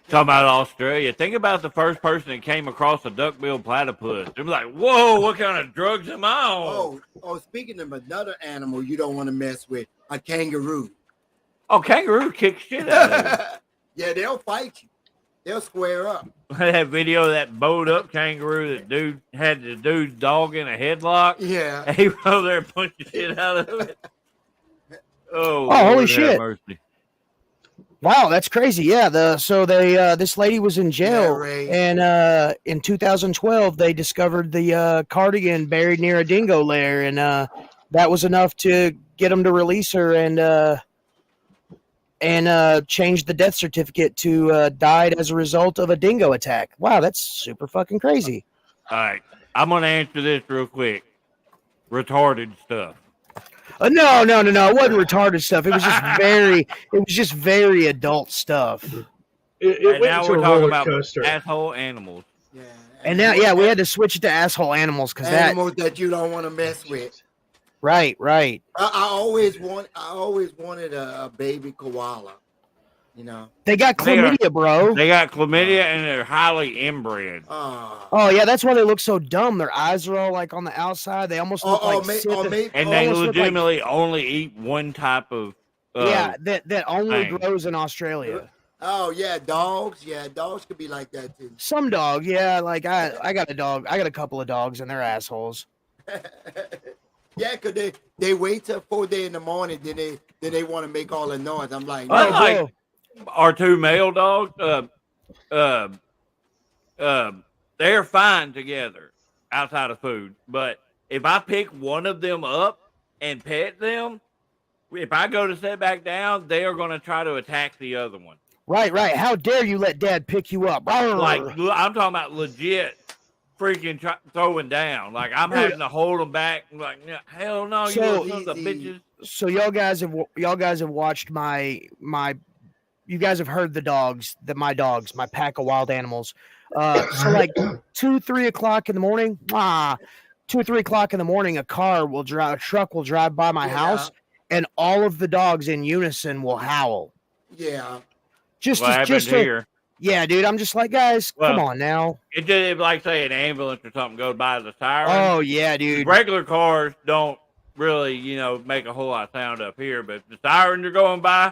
Talking about Australia. Think about the first person that came across a duck-billed platypus. They're like, "Whoa, what kind of drugs am I on?" Speaking of another animal you don't want to mess with, a kangaroo. Oh, kangaroo kick shit out of it. Yeah, they'll fight you. They'll square up. That video of that bowed up kangaroo that dude had the dude's dog in a headlock. Yeah. And he was over there punching shit out of it. Oh, holy Lord have shit. mercy. Wow, that's crazy. Yeah, this lady was in jail, Yeah, Ray. and in 2012 they discovered the cardigan buried near a dingo lair, and that was enough to get them to release her and change the death certificate to died as a result of a dingo attack. Wow, that's super fucking crazy. All right, I'm gonna answer this real quick. Retarded stuff. No, it wasn't retarded stuff. It was just very adult stuff. It And went now into we're a talking roller about coaster. asshole animals. Yeah. And now, yeah, we had to switch it to asshole animals because that. Animals that you don't want to mess with. Right. I always wanted a baby koala. You know. They got chlamydia, bro. They got chlamydia and they're highly inbred. Oh yeah, that's why they look so dumb. Their eyes are all like on the outside. They almost look like and they legitimately only eat one type of. That only thing. grows in Australia. Oh yeah, dogs. Yeah, dogs could be like that too. Some dogs, yeah. Like I got a dog. I got a couple of dogs, and they're assholes. Yeah, cause they wait till 4 days in the morning, then they want to make all the noise. I'm like, I no. like our two male dogs. They're fine together outside of food. But if I pick one of them up and pet them, if I go to sit back down, they are going to try to attack the other one. Right. How dare you let Dad pick you up? Like, I'm talking about legit freaking throwing down. Like, I'm having to hold them back. I'm like, hell no, you little sons of bitches. So y'all guys have watched you guys have heard my dogs, my pack of wild animals. So like 2-3 o'clock in the morning, 2 or 3 o'clock in the morning, a truck will drive by my house, and all of the dogs in unison will howl. Yeah. Just here. Yeah, dude. I'm just like, guys, come on now. It just like say an ambulance or something goes by the siren. Oh yeah, dude. Regular cars don't really, make a whole lot of sound up here, but if the sirens are going by,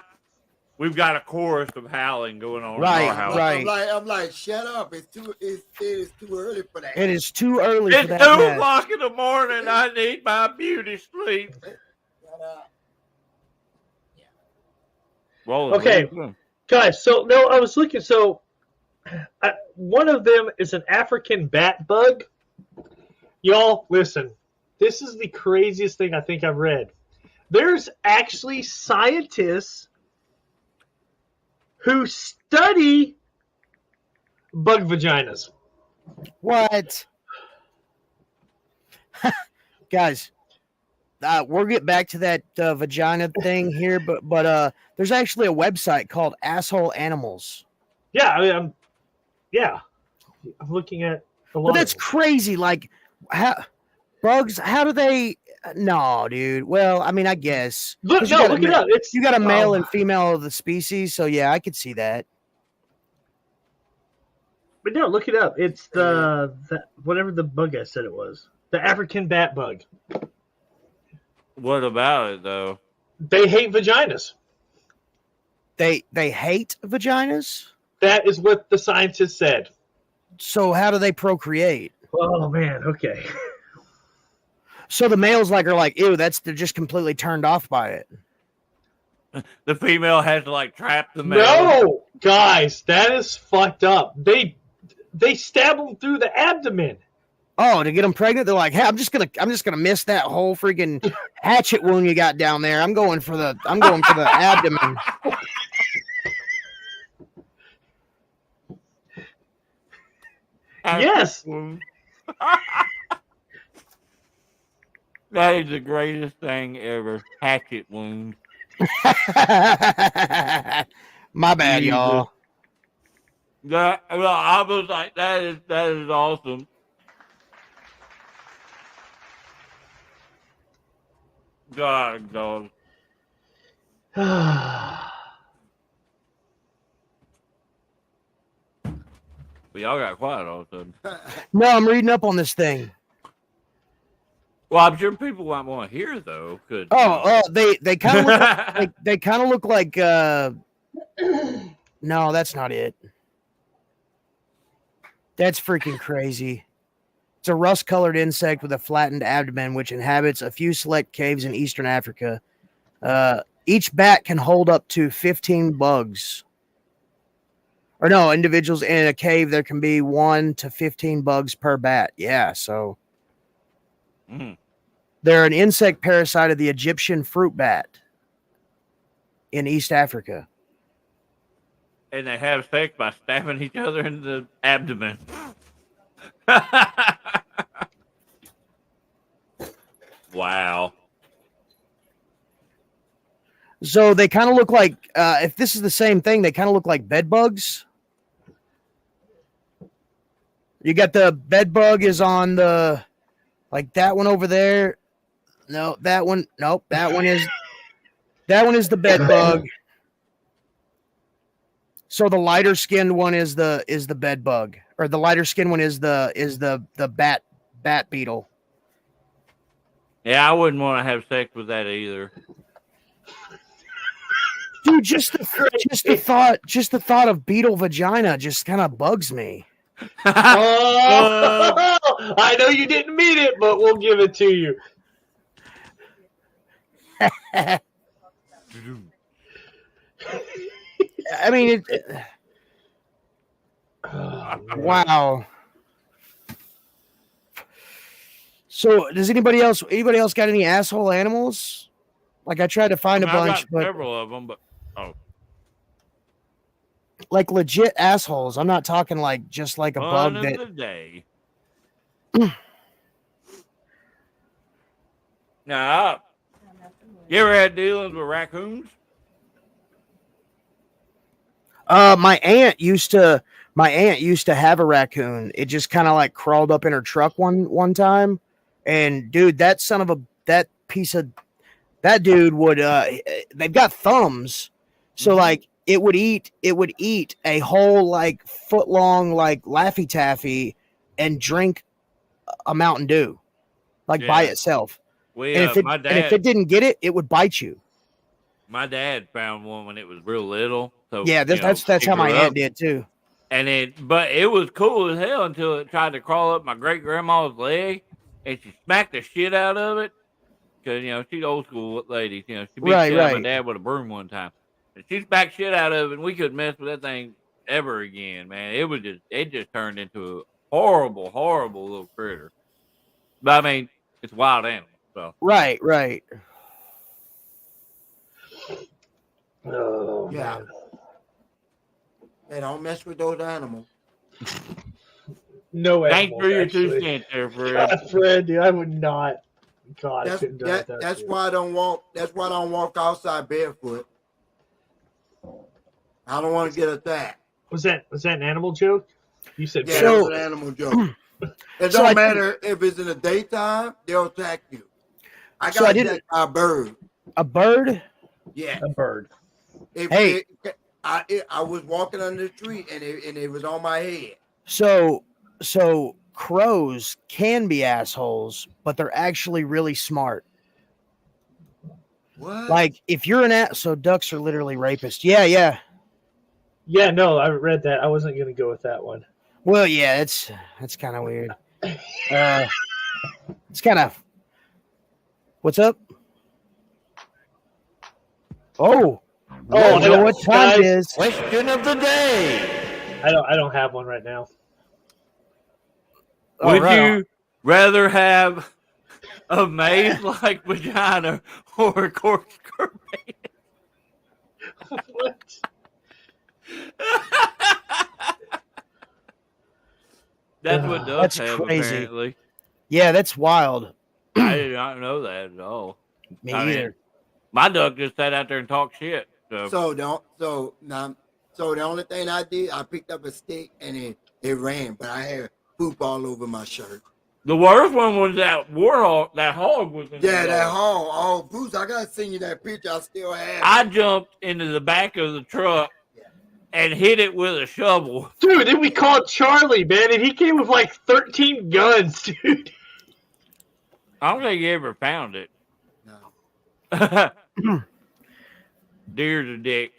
we've got a chorus of howling going on. Right, in our house. right. I'm like, shut up! It is too early for that. It is too early It's for that. 2 o'clock in the morning. I need my beauty sleep. Okay. Guys, so no, I was looking. So one of them is an African bat bug. Y'all, listen. This is the craziest thing I think I've read. There's actually scientists who study bug vaginas. What? Guys, we'll get back to that vagina thing here, but there's actually a website called Asshole Animals. Yeah, I'm looking at the But that's crazy. Like, bugs, how do they... No, dude. Well, I mean, I guess. Look it up. You got a male and female of the species, so yeah, I could see that. But no, look it up. It's the whatever the bug I said it was. The African bat bug. What about it though? They hate vaginas. They hate vaginas. That is what the scientists said. So how do they procreate? Oh man, okay. So the males are like, ew, they're just completely turned off by it. The female has to like trap the male. No, guys, that is fucked up. They stab them through the abdomen. Oh, to get them pregnant, they're like, hey, I'm just gonna miss that whole freaking hatchet wound you got down there. I'm going for the abdomen. Yes. That is the greatest thing ever. Hatchet wound. My bad, y'all. Well, I was like, that is awesome. God, dog. But y'all got quiet all of a sudden. No, I'm reading up on this thing. Well, I'm sure people might want to hear though. Could They kind of look like, they kind of look like. No, that's not it. That's freaking crazy. It's a rust-colored insect with a flattened abdomen, which inhabits a few select caves in eastern Africa. Each bat can hold up to 15 bugs. Or no, individuals in a cave, there can be 1 to 15 bugs per bat. Yeah, so they're an insect parasite of the Egyptian fruit bat in East Africa. And they have sex by stabbing each other in the abdomen. Wow. So they kind of look like, if this is the same thing, they kind of look like bed bugs. You got the bed bug is on the, like that one over there. No, that one. Nope, that one is the bed bug. So the lighter skinned one is the bed bug, or the lighter skinned one is the bat beetle. Yeah, I wouldn't want to have sex with that either. Dude, just the thought of beetle vagina just kind of bugs me. Oh, I know you didn't mean it, but we'll give it to you. I mean, wow. So, does anybody else got any asshole animals? Like, I tried to find a bunch, I've got but several of them, but like legit assholes. I'm not talking like just like a bug fun that. of the day. Now, you ever had dealings with raccoons? My aunt used to have a raccoon. It just kind of like crawled up in her truck one time, and dude, that dude would they've got thumbs, so like it would eat a whole like foot long like Laffy Taffy and drink a Mountain Dew like by itself. And if it didn't get it, it would bite you. My dad found one when it was real little. So yeah, that's how my aunt did too. But it was cool as hell until it tried to crawl up my great grandma's leg, and she smacked the shit out of it. Because she's old school lady. She beat my dad with a broom one time, and she smacked shit out of it, and we couldn't mess with that thing ever again, man. It just turned into a horrible, horrible little critter. But I mean, it's a wild animal, so right. Oh, yeah. man. Hey, don't mess with those animals. No animals. Thanks for your 2 cents there, Fred. God, Fred, dude, I would not. God, I couldn't do that. That's why I don't walk. That's why I don't walk outside barefoot. I don't want to get attacked. Was that an animal joke? You said yeah, that's an animal joke. It don't matter if it's in the daytime; they'll attack you. I got attacked by a bird. A bird? Yeah, a bird. I was walking under the tree and it was on my head. So crows can be assholes, but they're actually really smart. What? Like if you're so ducks are literally rapists. Yeah. Yeah, no, I read that. I wasn't going to go with that one. Well, yeah, that's kind of weird. It's kind of. What's up? Oh, I know what time it is. Question of the day. I don't have one right now. Would right you rather have a maze-like vagina or a corkscrew? What? That's what ducks That's have, crazy. apparently. Yeah, that's wild. I did not know that at all. Me I mean, either. my duck just sat out there and talked shit. So So the only thing I did, I picked up a stick and it ran, but I had poop all over my shirt. the worst one was that warhog. That hog was in Yeah, the that yard. hole. Oh, Bruce, I gotta send you that picture. I still have. I jumped into the back of the truck and hit it with a shovel. Dude, then we called Charlie, man, and he came with like 13 guns, dude. I don't think he ever found it. No. Deer's a dick.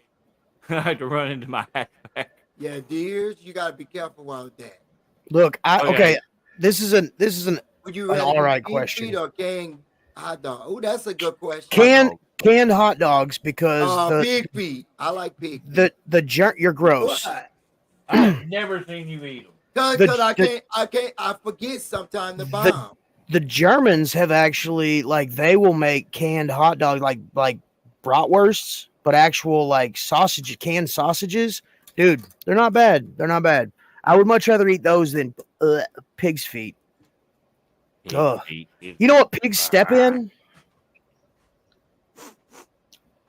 I had to run into my hatchback. Yeah, deers, you gotta be careful with that. Look, Okay. okay. This is an Would you An rather all right eat question. feet or canned hot dog? Oh, that's a good question. canned hot dogs because Pig feet. I like pig. you're gross. What? I've never seen you eat them. Because I forget sometimes to buy them. The Germans have actually they will make canned hot dogs like bratwursts, but actual canned sausages. Dude, they're not bad. They're not bad. I would much rather eat those than pig's feet. Ugh. You know what pigs step in?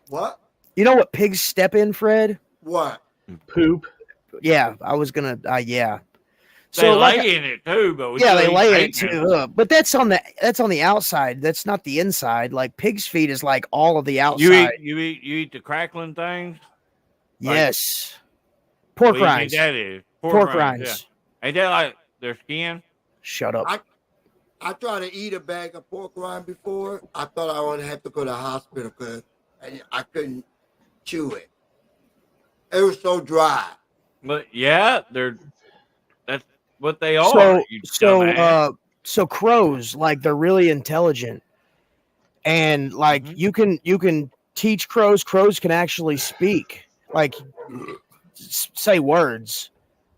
What? You know what pigs step in, Fred? What? Poop. Yeah, I was gonna. Yeah. They like, lay in it too, but we yeah, they still lay eat in it bacon. too. But that's on the outside. That's not the inside. Like pig's feet is like all of the outside. You eat the crackling things. Yes. Pork What do you think rinds. that is Pork rinds. Yeah. Ain't that like their skin? Shut up. I tried to eat a bag of pork rind before. I thought I would have to go to the hospital because I couldn't chew it. It was so dry. But yeah, that's what they are. you dumbass. So crows, they're really intelligent, and Mhm. you can teach crows. Crows can actually speak, say words.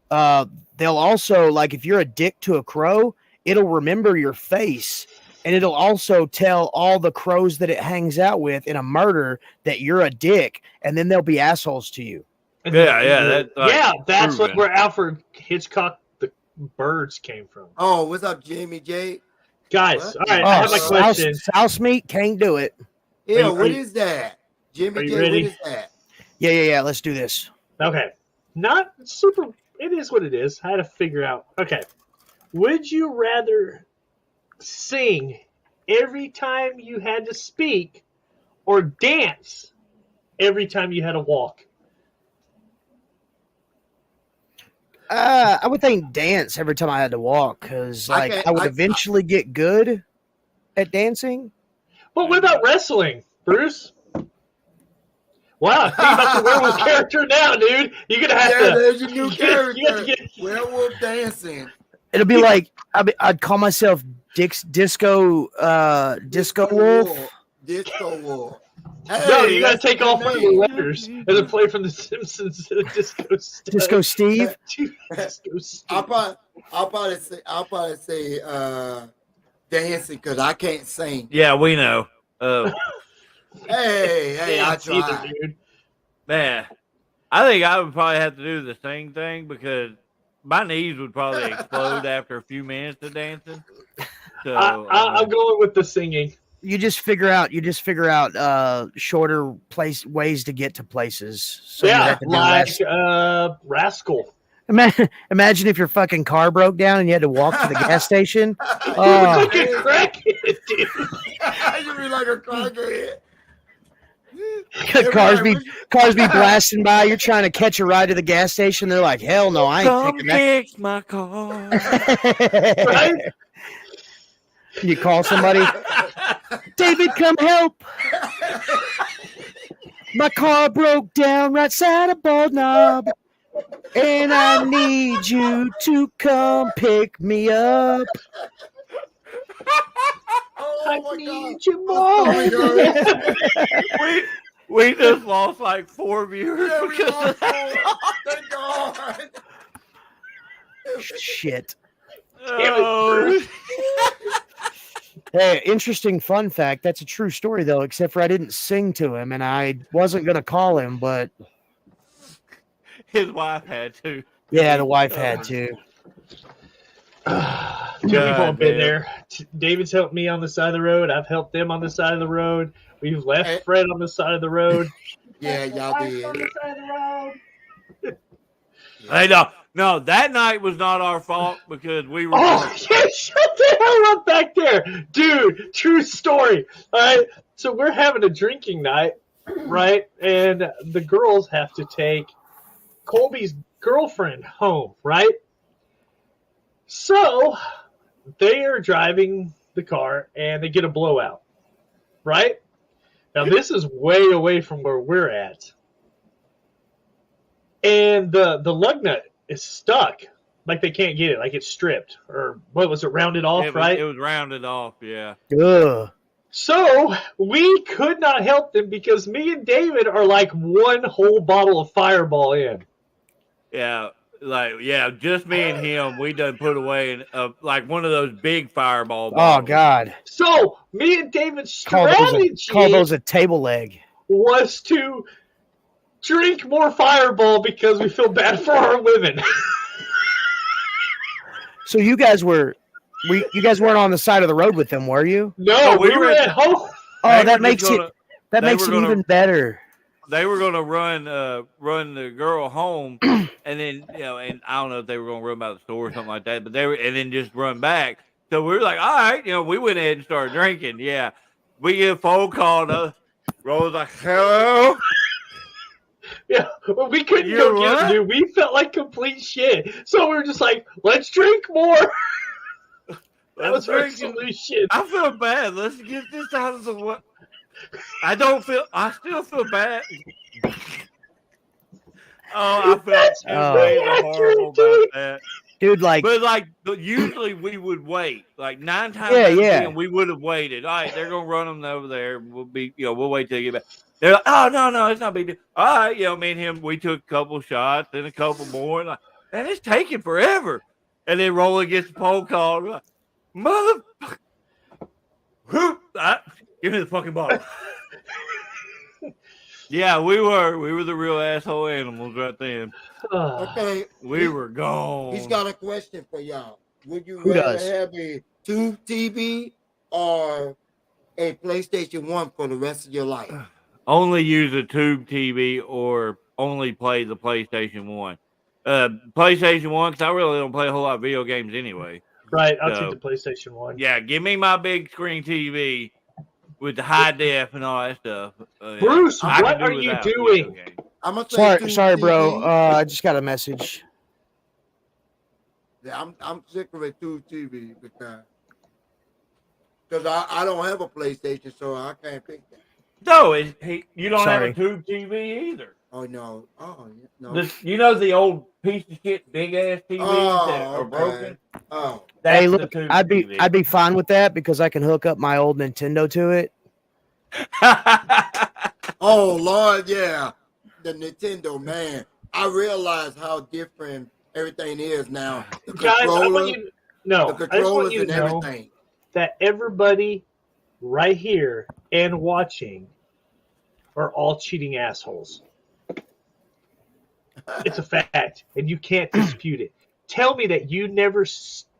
They'll also if you're a dick to a crow, it'll remember your face, and it'll also tell all the crows that it hangs out with in a murder that you're a dick, and then they'll be assholes to you. Yeah, that's proven. where Alfred Hitchcock the birds came from. Oh, what's up, Jamie J? Guys, What? all right, I have my question. Souse meat can't do it. Yeah, Are what you- is that? Jimmy are you J, ready? what is that? Yeah. Let's do this. Okay, not super. It is what it is. I had to figure out. Okay, would you rather sing every time you had to speak, or dance every time you had to walk? I would think dance every time I had to walk because I would eventually get good at dancing. But what about wrestling, Bruce? Wow, think about the werewolf character now, dude. You're gonna have to. There's your new character. You have to get. Werewolf dancing. It'll be I'd call myself Disco Wolf. Disco Wolf. No, you gotta that's take a all good 4 of name. the letters and then play from The Simpsons to Disco Stud. Disco Steve. Disco Steve. I'll probably say dancing because I can't sing. Yeah, we know. Hey, I Dance either, tried. dude. Man, I think I would probably have to do the sing thing because my knees would probably explode after a few minutes of dancing. So I'm going with the singing. You just figure out shorter ways to get to places. So you Yeah, have to do like less. Rascal. Imagine if your fucking car broke down and you had to walk to the gas station. You Oh, look like a crackhead, dude. You be like a crackhead. cars be blasting by. You're trying to catch a ride to the gas station. They're like, hell no, I ain't Come taking that. fix my car. Right? You call somebody, David, come help. My car broke down right side of Bald Knob, and I need you to come pick me up. Oh my God. You more. we just lost like 4 viewers Yeah, we because lost of that. four. Thank God. Shit. Oh. Hey, interesting fun fact. That's a true story, though, except for I didn't sing to him, and I wasn't going to call him, but His wife had to. yeah, the wife had to. Two people have been there. David's helped me on the side of the road. I've helped them on the side of the road. We've left Fred on the side of the road. Yeah, y'all did. On the side of the road. Hey, no, that night was not our fault because we were. Oh, yeah, shut the hell up back there. Dude, true story. All right. So we're having a drinking night, right? And the girls have to take Colby's girlfriend home, right? So they are driving the car and they get a blowout, right? Now, this is way away from where we're at. And the lug nut is stuck. Like they can't get it. Like it's stripped. Or what was it, rounded off, right? It was rounded off, yeah. Ugh. So we could not help them because me and David are like one whole bottle of Fireball in. Yeah, just me and him. We done put away like one of those big Fireball bottles. Oh, God. So me and David's Call strategy those a table leg. was to drink more Fireball because we feel bad for our women. So you guys weren't on the side of the road with them, were you? No, we were at home. Oh, that makes it even better. They were going to run the girl home, and then and I don't know if they were going to run by the store or something like that, but and then just run back. So we were like, all right, we went ahead and started drinking. Yeah, we get a phone call. Rose like, hello. Yeah, well, we couldn't go get them, dude. We felt like complete shit. So we were just like, let's drink more. That was our solution. I feel bad. Let's get this out of the way. I still feel bad. Oh, I felt horrible about that. Dude, but usually we would wait. Like 9 times out of 10, we would have waited. All right, they're gonna run them over there. We'll wait till they get back. They're like, oh no, it's not a big deal. All right, me and him, we took a couple shots, then a couple more, and it's taking forever. And then Roland gets the phone call. Like, motherfucker, give me the fucking bottle. Yeah, we were the real asshole animals right then. Okay, we were gone. He's got a question for y'all. Would you rather have a tube TV or a PlayStation 1 for the rest of your life? Only use a tube TV or only play the PlayStation 1. PlayStation 1, because I really don't play a whole lot of video games anyway. Right, I'll take the PlayStation 1. Yeah, give me my big screen TV with the high def and all that stuff. Bruce, what are you doing? Sorry, bro. I just got a message. Yeah, I'm sick of a tube TV because I don't have a PlayStation, so I can't pick that. No, you don't have a tube TV either. Oh no! Oh no! The old piece of shit, big ass TVs that are broken. Oh, hey, look, I'd be fine with that because I can hook up my old Nintendo to it. Oh Lord, yeah, the Nintendo, man. I realize how different everything is now. The controllers and everything. That everybody right here and watching are all cheating assholes. It's a fact, and you can't dispute it. Tell me that you never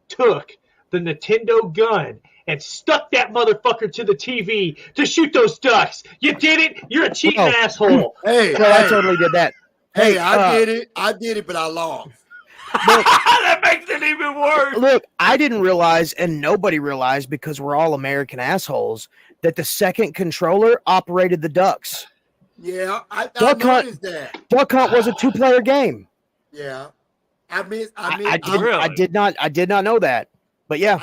took the Nintendo gun and stuck that motherfucker to the TV to shoot those ducks. You did it. You're a cheating asshole. Hey, I totally did that. Hey, I did it, but I lost. Look, that makes it even worse. Look, I didn't realize, and nobody realized because we're all American assholes, that the second controller operated the ducks. Yeah, I Duck Hunt. noticed that. Duck Hunt was a 2-player game. Yeah, I Really? did not know that. But yeah,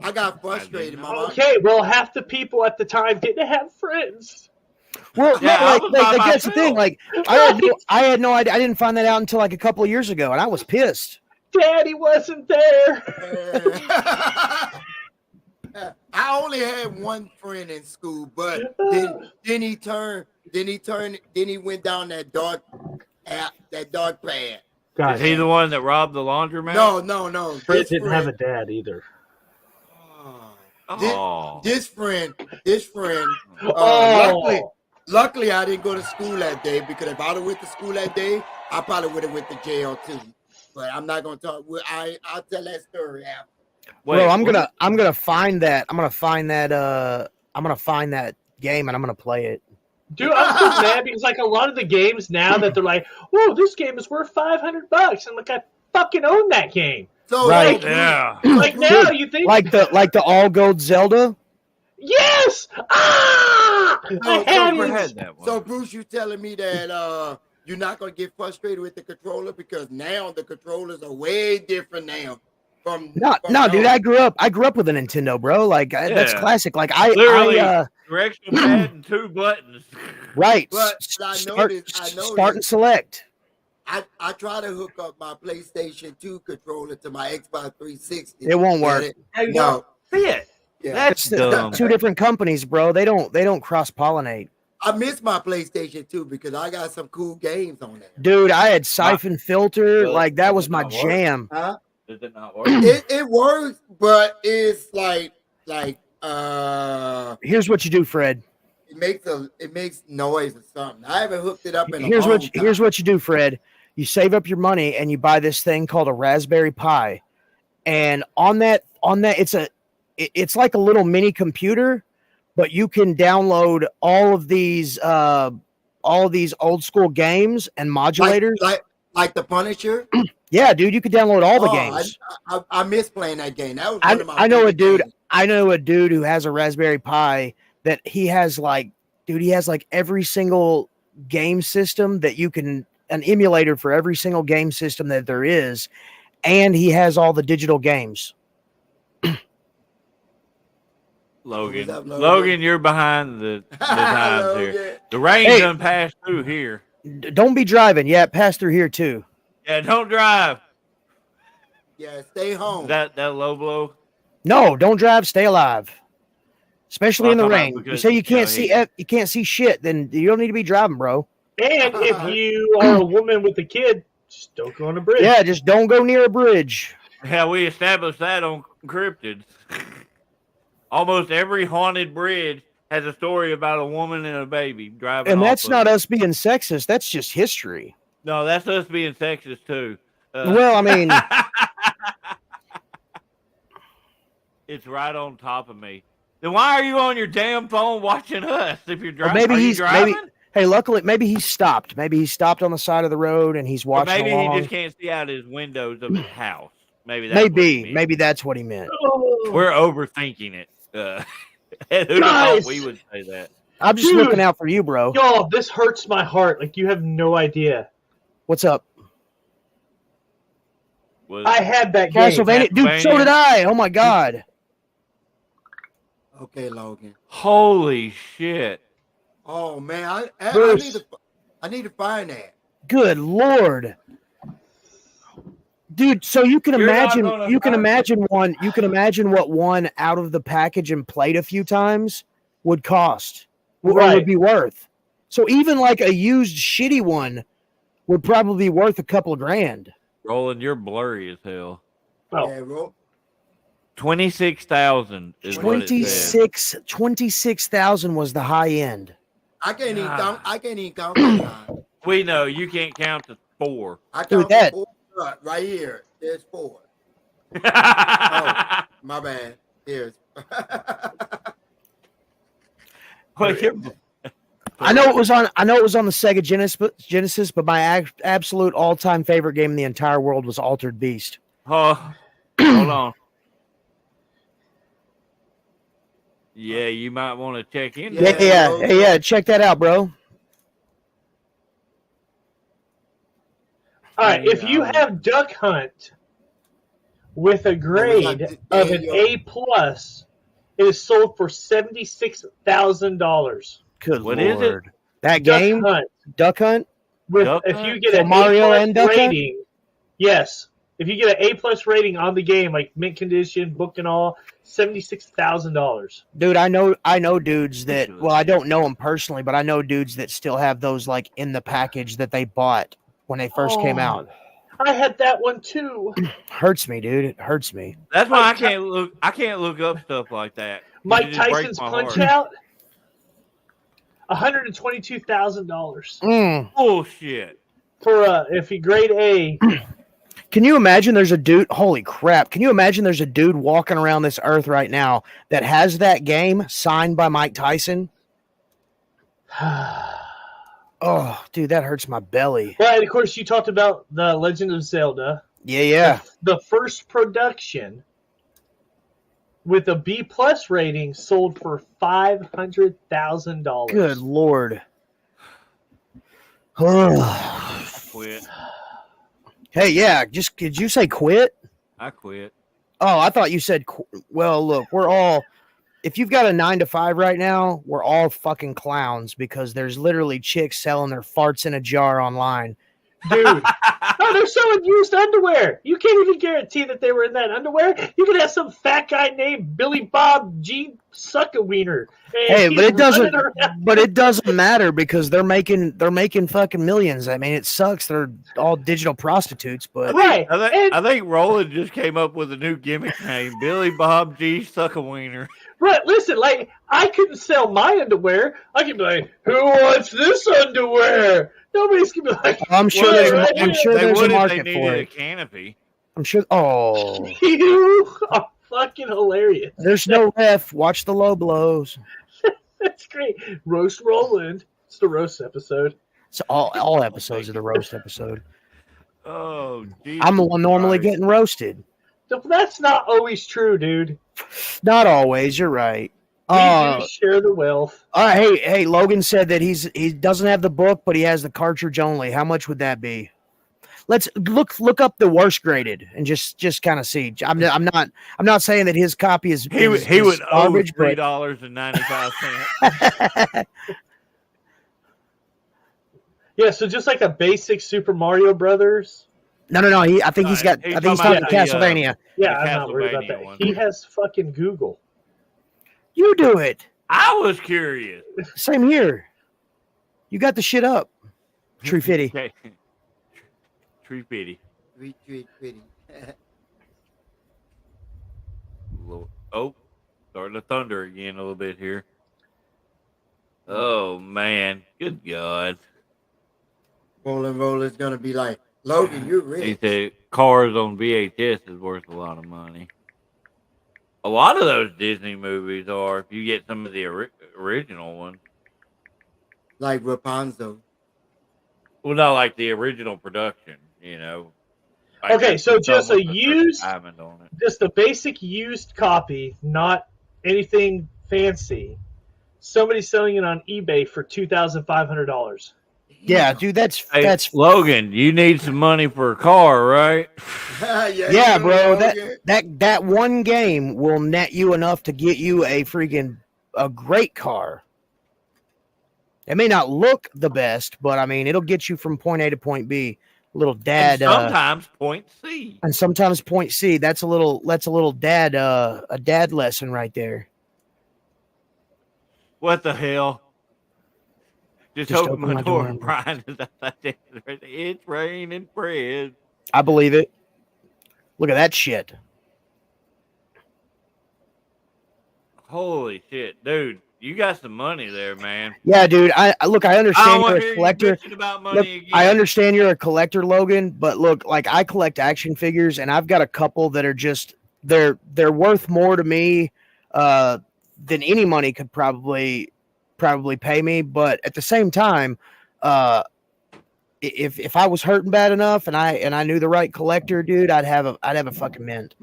I got frustrated, Mama. Okay, well, half the people at the time didn't have friends. well, Yeah, I was by that's the thing. myself. Like, I had no idea. I didn't find that out until like a couple of years ago, and I was pissed. Daddy wasn't there. I only had one friend in school, but then he went down that dark path. Is he the one that robbed the laundromat? No. Fred didn't have a dad either. Oh. This friend. Oh. Luckily, I didn't go to school that day, because if I'd have went to school that day, I probably would have went to jail too. But I'm not gonna talk. I'll tell that story after. Wait, Bro, I'm what? gonna find that. I'm gonna find that game and I'm gonna play it. Dude, I'm so mad because like a lot of the games now that they're like, "Whoa, this game is worth $500." I'm like, I fucking own that game. So Right. Yeah. Like now, you think Like the all gold Zelda. yes? Ah! I had Never it. had that one. So Bruce, you telling me that you're not gonna get frustrated with the controller, because now the controllers are way different now. No, dude. I grew up with a Nintendo, bro. Like that's Yeah. classic. Like Literally, directional pad and 2 buttons. right. But I noticed- Start and select. I try to hook up my PlayStation 2 controller to my Xbox 360. It won't work. No. Fit. Yeah. That's It's dumb. two different companies, bro. They don't cross pollinate. I miss my PlayStation 2 because I got some cool games on there. Dude, I had Siphon Filter. Well, Like that does was it my not work? jam. Huh? Does it not work? It works, but it's like Here's what you do, Fred. it makes noise or something. I haven't hooked it up in Here's a long time. here's what you do, Fred. You save up your money and you buy this thing called a Raspberry Pi, and on that it's like a little mini computer, but you can download all of these old school games and modulators. like the Punisher. Yeah, dude, you could download all the Oh, games. I miss playing that game. That was one of my I know a favorite dude. games. I know a dude who has a Raspberry Pi that he has like every single game system that you can, an emulator for every single game system that there is, and he has all the digital games. Logan. What's up, Logan? Logan, you're behind the times here. Logan. The rain Hey. done passed through here. Don't be driving. Yeah, pass through here too. Yeah, don't drive. Yeah, stay home. That low blow. No, don't drive. Stay alive. Especially Well, in the I'm talking rain. about You because, say you can't you know, you can't see shit. Then you don't need to be driving, bro. And if you are a woman with a kid, just don't go on a bridge. Yeah, just don't go near a bridge. Yeah, we established that on cryptids. Almost every haunted bridge has a story about a woman and a baby driving. And off that's of not it. us being sexist. That's just history. No, that's us being sexist too. Well, I mean, it's right on top of me. Then why are you on your damn phone watching us if you're or driving? maybe Are you he's driving? hey, luckily maybe he stopped. Maybe he stopped on the side of the road and he's Or watching maybe along. he just can't see out his windows of his house. Maybe that's what he Maybe, means. maybe that's what he meant. Oh. We're overthinking it. Who'd have Guys. thought we would say that? I'm just Dude. looking out for you, bro. Y'all, this hurts my heart. Like, you have no idea. What's up? Was- I had that game. Castlevania, dude. So Castlevania. did I. Oh my god. Okay, Logan. Holy shit! Oh man, I Bruce. need to find that. Good lord. Dude, so you can You're not imagine gonna you can find imagine what one out of the package and played a few times would cost. Or Right. would be worth. So even like a used shitty one would probably be worth a couple of grand. Roland, you're blurry as hell. Oh. Yeah, bro. 26,000 is what it said. 26,000 was the high end. I can't even God. count. I can't even count that time. We know you can't count to 4. I Dude, count that- 4 right here. There's 4. Oh. My bad. Here's. Well, you're- I know it was on the Sega Genesis, but my absolute all-time favorite game in the entire world was Altered Beast. Oh, hold on. Yeah, you might want to check in. Yeah. Yeah, check that out, bro. All right, if you have Duck Hunt with a grade of an A+, it is sold for $76,000. Good What lord. is it? That Duck game, Hunt. Duck Hunt. If you get So an Mario A+ and Duck Hunt? rating, yes. If you get an A+ rating on the game, like mint condition, book and all, $76,000. Dude, I know dudes that. Well, I don't know them personally, but I know dudes that still have those like in the package that they bought when they first came out. I had that one too. Hurts me, dude. It hurts me. That's why I can't look up stuff like that. Mike Tyson's Punch Out, $122,000 Bullshit. for if you grade A. Can you imagine there's a dude? Holy crap! Can you imagine there's a dude walking around this earth right now that has that game signed by Mike Tyson? Oh, dude, that hurts my belly. Well, and of course, you talked about the Legend of Zelda. Yeah. The first production with a B+ rating sold for $500,000. Good lord. Quit. Hey, yeah. Did you say quit? I quit. Oh, I thought you said. Well, look, we're all. If you've got a 9 to 5 right now, we're all fucking clowns because there's literally chicks selling their farts in a jar online. Dude. No, they're selling used underwear. You can't even guarantee that they were in that underwear. You could have some fat guy named Billy Bob G. Suck-a-Wiener. Hey, but it doesn't matter because they're making fucking millions. I mean, it sucks. They're all digital prostitutes, but right. I think Roland just came up with a new gimmick name, Billy Bob G. Suck-a-Wiener. Right, listen, like, I couldn't sell my underwear. I could be like, who wants this underwear? Nobody's gonna be like, I'm sure there's a market they for needed it. a canopy. I'm sure. Oh, you are fucking hilarious. There's no ref. Watch the low blows. That's great. Roast Roland. It's the roast episode. So all episodes of the roast episode. Oh, Jesus I'm the one normally Christ. getting roasted. That's not always true, dude. Not always. You're right. We do share the wealth. Hey, Logan said that he doesn't have the book, but he has the cartridge only. How much would that be? Let's look up the worst graded and just kind of see. I'm not saying that his copy is He would owe garbage, but $3.95. Yeah, so just like a basic Super Mario Brothers. No. I think he's got. I think he's talking Castlevania. Yeah, I'm not worried about that. He has fucking Google. You do it. I was curious. Same here. You got the shit up. Tree Fitty. Okay. Tree Fitty. Pretty. Oh, starting to thunder again a little bit here. Oh man, good God. Roller's gonna be like, Logan, you're rich. He said cars on VHS is worth a lot of money. A lot of those Disney movies are, if you get some of the original ones. Like Rapunzel. Well, not like the original production, you know. Like Okay, so just a used, diamond on it. just a basic used copy, not anything fancy. Somebody's selling it on eBay for $2,500. Yeah, dude, that's Logan. You need some money for a car, right? yeah, bro. That one game will net you enough to get you a great car. It may not look the best, but I mean, it'll get you from point A to point B. Little dad. And sometimes point C. And sometimes point C. That's a little dad. A dad lesson right there. What the hell? Just open my door and Brian is outside there. It's raining bread. I believe it. Look at that shit. Holy shit, dude. You got some money there, man. Yeah, dude. I understand you're a collector. I understand you're a collector, Logan, but look, like I collect action figures and I've got a couple that are just they're worth more to me than any money could probably pay me, but at the same time, if I was hurting bad enough and I knew the right collector, dude, I'd have a fucking mint.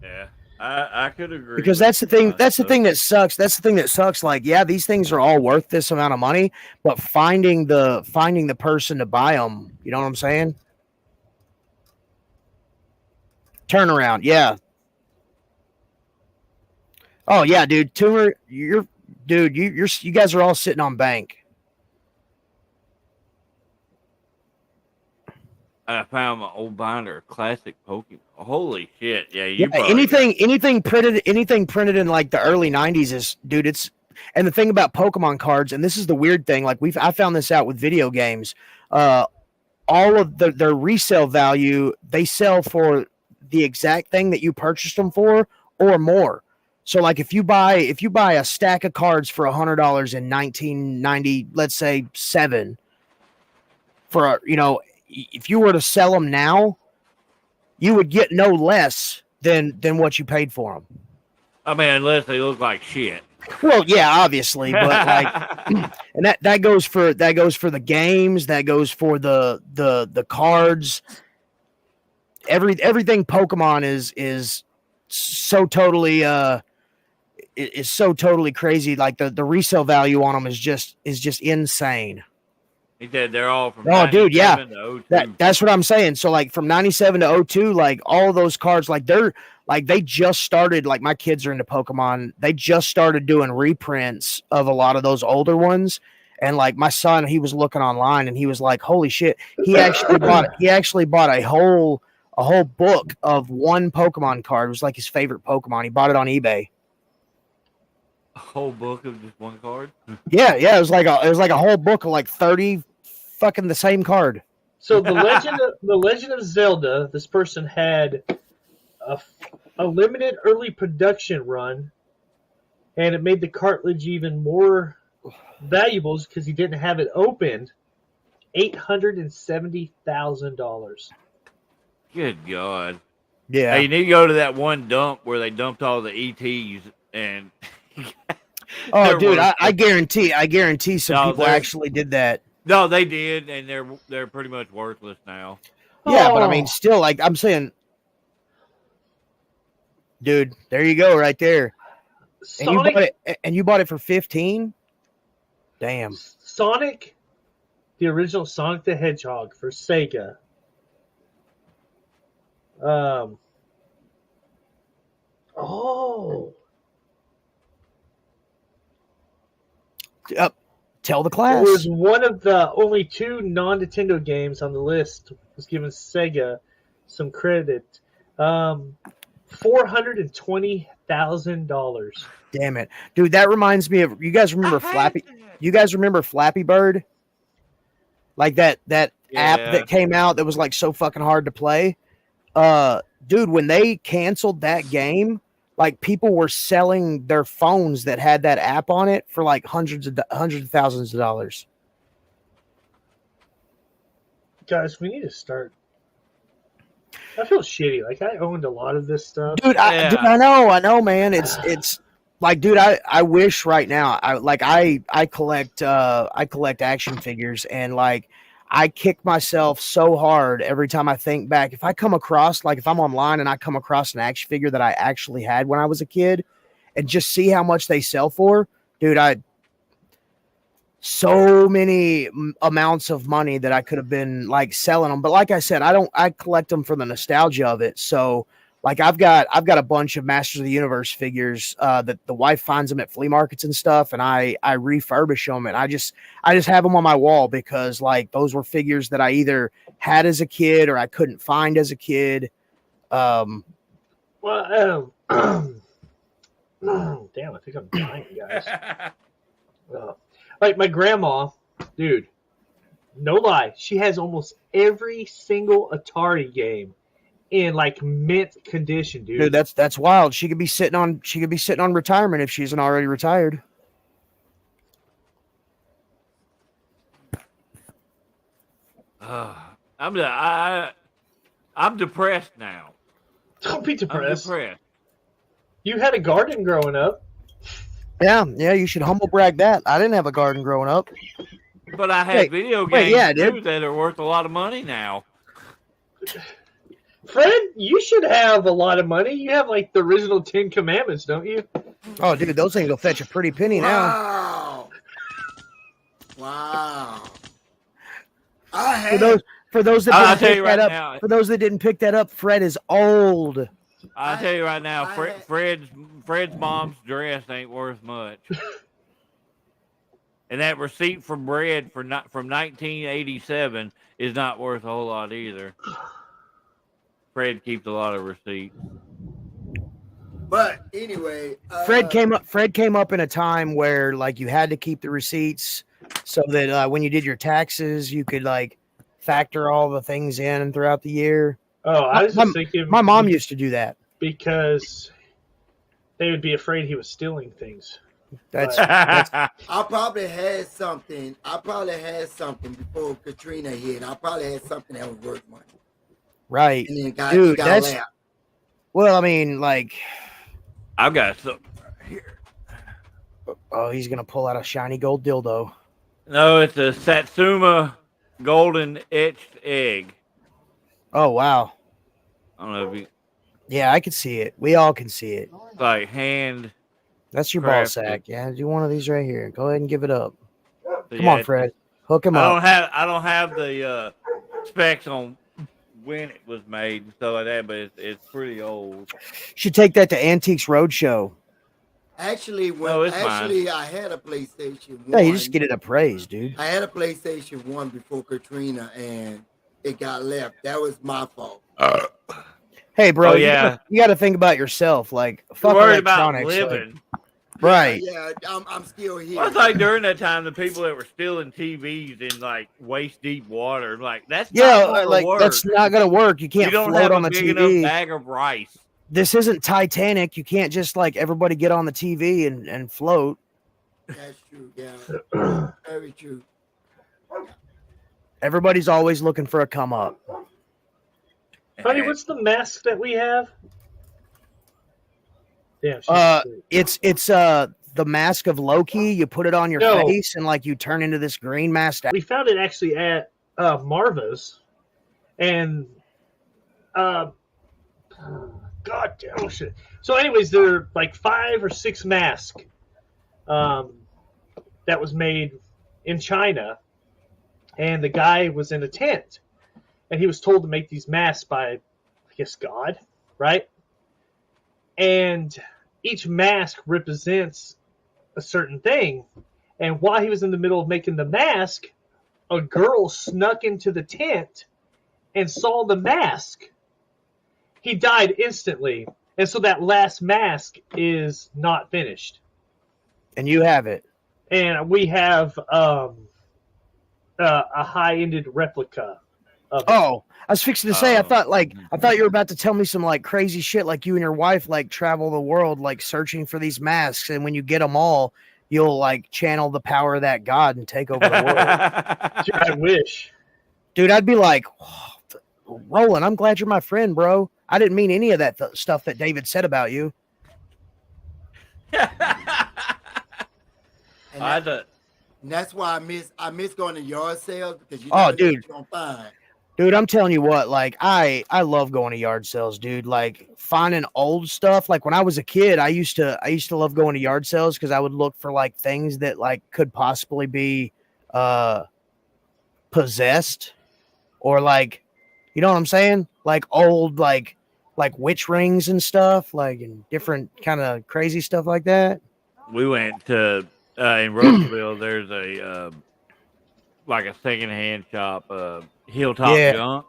Yeah. I could agree because with that's the you thing. on That's the that. thing that sucks. That's the thing that sucks. Like, yeah, these things are all worth this amount of money, but finding the person to buy them, you know what I'm saying? Turnaround, yeah. Oh yeah, dude. Tumor, you guys are all sitting on bank. I found my old binder of classic Pokemon. Holy shit! Yeah, Yeah, you probably got anything printed in like the early '90s is, dude. It's and the thing about Pokemon cards, and this is the weird thing. Like I found this out with video games. All of their resale value, they sell for the exact thing that you purchased them for or more. So like if you buy a stack of cards for $100 in 1990, let's say 7, for if you were to sell them now, you would get no less than what you paid for them. I mean, unless they look like shit. Well, yeah, obviously, but like, and that goes for the games, that goes for the cards. Everything Pokemon is so totally is so totally crazy. Like the resale value on them is just insane. He said they're all from Oh, dude, yeah. 97 to 02. That's what I'm saying. So like from 97 to 02, like all those cards, like they just started, like my kids are into Pokemon. They just started doing reprints of a lot of those older ones. And like my son, he was looking online and he was like, holy shit. He actually bought a whole book of one Pokemon card. It was like his favorite Pokemon. He bought it on eBay. A whole book of just one card? Yeah. It was like a whole book of like 30 fucking the same card. So the Legend of Zelda, this person had a limited early production run, and it made the cartridge even more valuable because he didn't have it opened. $870,000. Good God. Yeah. Hey, you need to go to that one dump where they dumped all the ETs and. Oh, dude, I guarantee some people they're- actually did that. No, they did, and they're pretty much worthless now. Yeah, but I Oh. mean, still, like I'm saying, dude, there you go, right there. And you bought it for 15. Damn. Sonic, the original Sonic the Hedgehog for Sega. Tell the It class. was one of the only 2 non-Nintendo games on the list. Was given Sega some credit. $420,000. Damn it, dude. That reminds me of, you guys remember Flappy? You guys remember Flappy Bird? Like that app that came out that was like so fucking hard to play. Dude, when they canceled that game, like people were selling their phones that had that app on it for like hundreds of thousands of dollars. Guys, we need to start. I feel shitty. Like I owned a lot of this stuff. Dude, I know, man. It's like, dude, I wish right now. I collect action figures, and like I kick myself so hard every time I think back. If I come across, like if I'm online and I come across an action figure that I actually had when I was a kid, and just see how much they sell for, dude, so many amounts of money that I could have been like selling them. But like I said, I collect them for the nostalgia of it. So like I've got a bunch of Masters of the Universe figures that the wife finds them at flea markets and stuff, and I refurbish them, and I just have them on my wall because like those were figures that I either had as a kid or I couldn't find as a kid. Well, damn, I think I'm dying, guys. Like my grandma, dude, no lie, she has almost every single Atari game in like mint condition, dude. Dude, that's wild. She could be sitting on retirement if she isn't already retired. I'm depressed now. Don't be depressed. I'm depressed. You had a garden growing up. Yeah, you should humble brag that. I didn't have a garden growing up. But I had video games yeah, too dude. that are worth a lot of money now. Fred, you should have a lot of money. You have like the original 10 Commandments, don't you? Oh, dude, those things will fetch a pretty penny now. Wow. For those that I'll didn't tell pick you that right up, now. for those that didn't pick that up, Fred is old. I'll tell you right now, Fred's mom's dress ain't worth much. And that receipt for bread from 1987 is not worth a whole lot either. Fred keeps a lot of receipts. But anyway, Fred came up in a time where like you had to keep the receipts so that when you did your taxes, you could like factor all the things in throughout the year. Oh, I was just thinking. My mom used to do that because they would be afraid he was stealing things. That's I probably had something. Before Katrina hit. I probably had something that was worth money. right, And then it got dude. left. Well, I mean, like, I've got something right here. oh, he's gonna pull out a shiny gold dildo. No, it's a Satsuma golden etched egg. Oh wow, I don't know if you yeah, I can see it. We all can see it. like hand. That's your ball Crafted. sack. Yeah, do one of these right here. Go ahead and give it up. Come Yeah, on, Fred. Hook him up. I don't have the specs on when it was made and stuff like that, but it's pretty old. Should take that to Antiques Roadshow. Actually, it's fine. I had a PlayStation 1. Yeah, you just get it appraised, dude. I had a PlayStation 1 before Katrina, and it got left. That was my fault. Hey, bro, Oh, you yeah. got to think about yourself. Like, fuck You're worried about electronics. living. Right. Yeah, I'm still here. Well, it's like during that time, the people that were stealing TVs in like waist deep water, like that's Yeah, not gonna like work. that's not gonna work. You You can't don't float have on a the big enough TV. bag of rice. This isn't Titanic. You can't just like everybody get on the TV and float. That's true. Yeah, very true. Everybody's always looking for a come up. Honey, what's the mask that we have? Damn, she's It's the mask of Loki. You put it on your No. face and like you turn into this green mask. we found it actually at Marva's, and God damn oh, shit. So, anyways, there are like 5 or 6 masks that was made in China, and the guy was in a tent, and he was told to make these masks by, I guess, God, right? And each mask represents a certain thing. And while he was in the middle of making the mask, a girl snuck into the tent and saw the mask. He died instantly. And so that last mask is not finished. And you have it. And we have a high-ended replica of it. Oh, I was fixing to say, I Oh. thought you were about to tell me some like crazy shit, like you and your wife like travel the world like searching for these masks, and when you get them all, you'll like channel the power of that God and take over the world. Dude, I wish. Dude, I'd be like, oh, Roland, I'm glad you're my friend, bro. I didn't mean any of that stuff that David said about you. And, I that- thought, and that's why I miss going to yard sales because you Oh, never know dude. what you're gonna find. Dude, I'm telling you what, like I love going to yard sales, dude. Like finding old stuff. Like when I was a kid, I used to love going to yard sales because I would look for like things that like could possibly be possessed or like, you know what I'm saying? Like old like witch rings and stuff, like and different kind of crazy stuff like that. we went to in Roseville. There's a like a secondhand shop, Hilltop Yeah. Junk,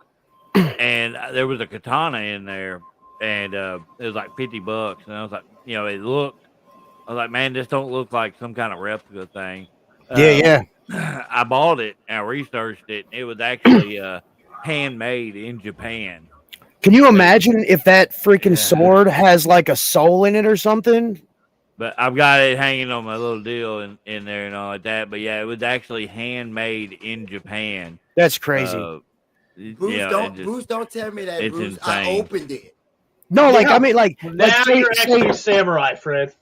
and there was a katana in there, and it was like $50, and I was like, you know, it looked. I was like, man, this don't look like some kind of replica thing. Yeah. I bought it and I researched it. It was actually handmade in Japan. Can you imagine if that freaking Yeah. sword has like a soul in it or something? But I've got it hanging on my little deal in there and all like that. But yeah, it was actually handmade in Japan. That's crazy. Bruce, Yeah, Bruce, don't tell me that, it's Bruce. I insane. opened it. No, like Yeah. I mean, like Now say- you're say- actually a samurai, Fred.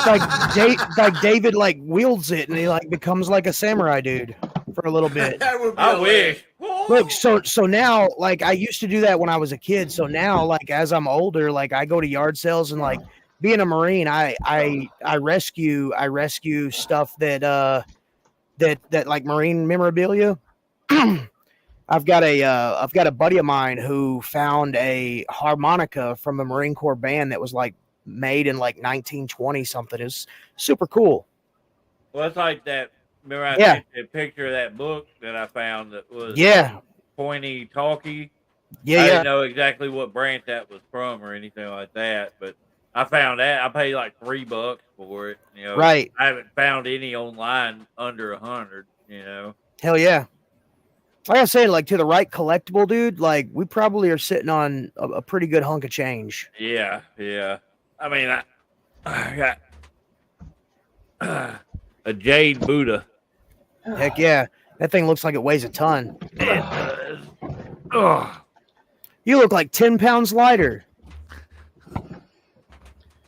like David like wields it and he like becomes like a samurai dude for a little bit. That would be I hilarious. wish. Look, so now, like, I used to do that when I was a kid. So now, like, as I'm older, like, I go to yard sales and, like, being a Marine, I rescue stuff that like Marine memorabilia. I've got a buddy of mine who found a harmonica from a Marine Corps band that was like made in like 1920 something. It's super cool. Well, it's like that. Remember, I Yeah. sent you a picture of that book that I found that was Yeah. pointy, talky. Yeah. I Yeah. didn't know exactly what branch that was from or anything like that, but I found that. I paid like $3 for it. You know, Right. I haven't found any online under 100. You know, Hell yeah. Like I said, like to the right collectible dude, like we probably are sitting on a pretty good hunk of change. yeah. I mean, I got a jade Buddha. Heck yeah. That thing looks like it weighs a ton. You look like 10 pounds lighter.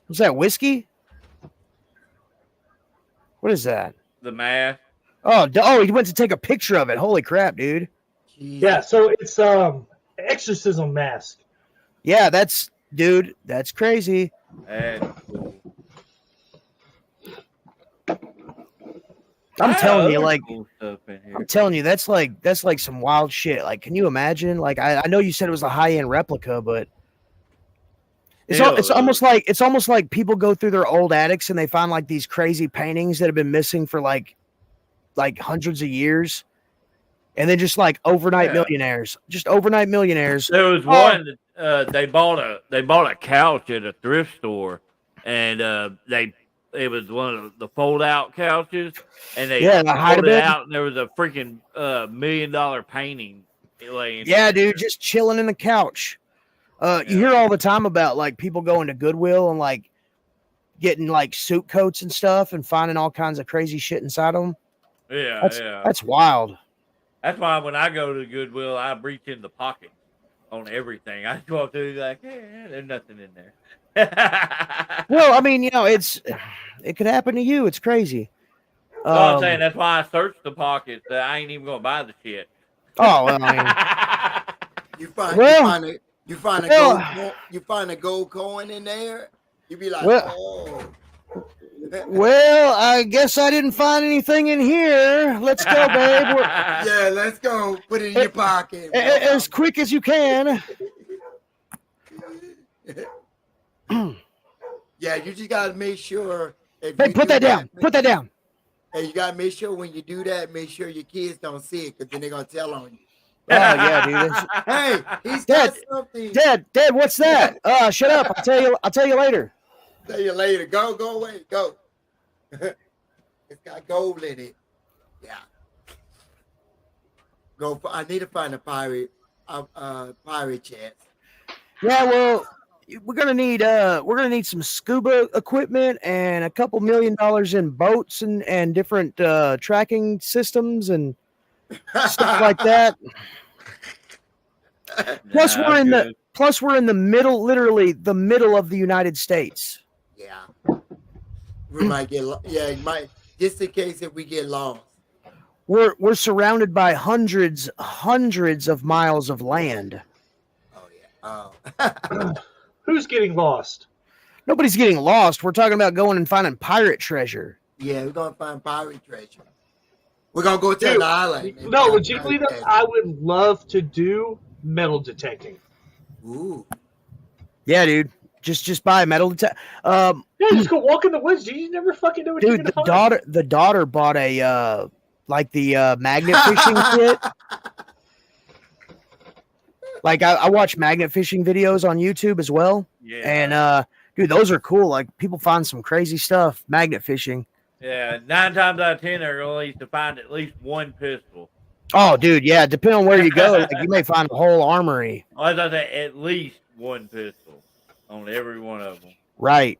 Was that whiskey? What is that? The mask. Oh, he went to take a picture of it. Holy crap, dude. Yeah, so it's exorcism mask. Yeah, that's crazy. That's cool. I'm telling you, other like, cool stuff in here. I'm telling you, that's like some wild shit. Like, can you imagine? Like, I know you said it was a high end replica, but it's almost like people go through their old attics and they find like these crazy paintings that have been missing for like hundreds of years, and then just like overnight millionaires. There was one that they bought a couch at a thrift store, and it was one of the fold out couches, and they pulled it out, and there was a freaking $1 million painting laying. Yeah, dude, just chilling in the couch. You hear all the time about like people going to Goodwill and like getting like suit coats and stuff and finding all kinds of crazy shit inside them. That's wild. That's why when I go to Goodwill, I reach in the pocket on everything. I go through like, there's nothing in there. Well, I mean, you know, it could happen to you. It's crazy. I'm saying that's why I search the pockets. I ain't even gonna buy the shit. Oh, well, I mean, you find a gold coin in there. You be like, oh. Well, I guess I didn't find anything in here. Let's go, babe. Yeah, let's go. Put it in your pocket. As quick as you can. Yeah, you just gotta make sure. Hey, put that down. Put that down. Hey, you gotta make sure when you do that, make sure your kids don't see it, because then they're gonna tell on you. Oh yeah, dude. Hey, he's got something. Dad, what's that? Shut up. I'll tell you later. Tell you later. Go away. Go. It's got gold in it. Yeah. I need to find a pirate chest. Yeah, well, we're gonna need some scuba equipment and a couple $1 million in boats and different tracking systems and stuff like that. Plus, we're in the middle, literally the middle of the United States. Yeah. We might get just in case if we get lost. We're surrounded by hundreds of miles of land. Oh yeah. Who's getting lost? Nobody's getting lost. We're talking about going and finding pirate treasure. Yeah, we're gonna find pirate treasure. We're gonna go to the island. No, legitimately, I would love to do metal detecting. Ooh. Yeah, dude. Just buy a metal detector. Yeah, just go walk in the woods. You never fucking know what you're gonna find. The daughter bought a magnet fishing kit. Like I watch magnet fishing videos on YouTube as well. Yeah. And dude, those are cool. Like people find some crazy stuff magnet fishing. Yeah, 9 times out of 10, they're going to find at least one pistol. Oh, dude, yeah. Depending on where you go, like you may find a whole armory. Oh, as I say, at least one pistol on every one of them. Right.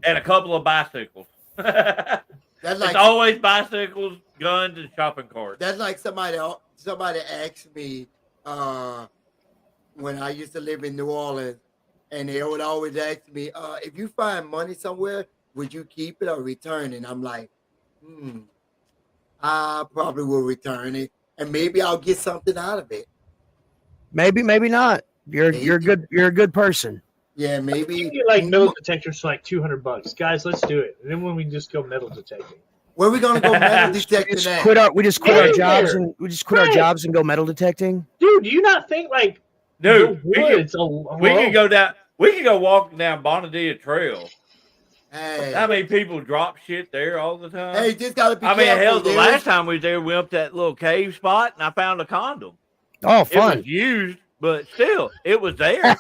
And a couple of bicycles. It's always bicycles, guns, and shopping carts. That's like somebody asked me when I used to live in New Orleans, and they would always ask me, if you find money somewhere, would you keep it or return it? And I'm like, I probably will return it. and maybe I'll get something out of it. Maybe, maybe not. You're good. You're a good person. Yeah, You maybe. get like metal detectors for like $200, guys. Let's do it. And then when we just go metal detecting. Where are we gonna go metal detecting at? We just quit our jobs Anywhere. and we just quit our Right. jobs and go metal detecting. Dude, do you not think like Dude, the we woods? can go down. We can go walking down Bonadilla Trail. Hey, How many people drop shit there all the time? hey, just gotta be I mean, careful. hell, the dude. last time we was there, we went up that little cave spot, and I found a condom. Oh, It fun. was used, but still, it was there.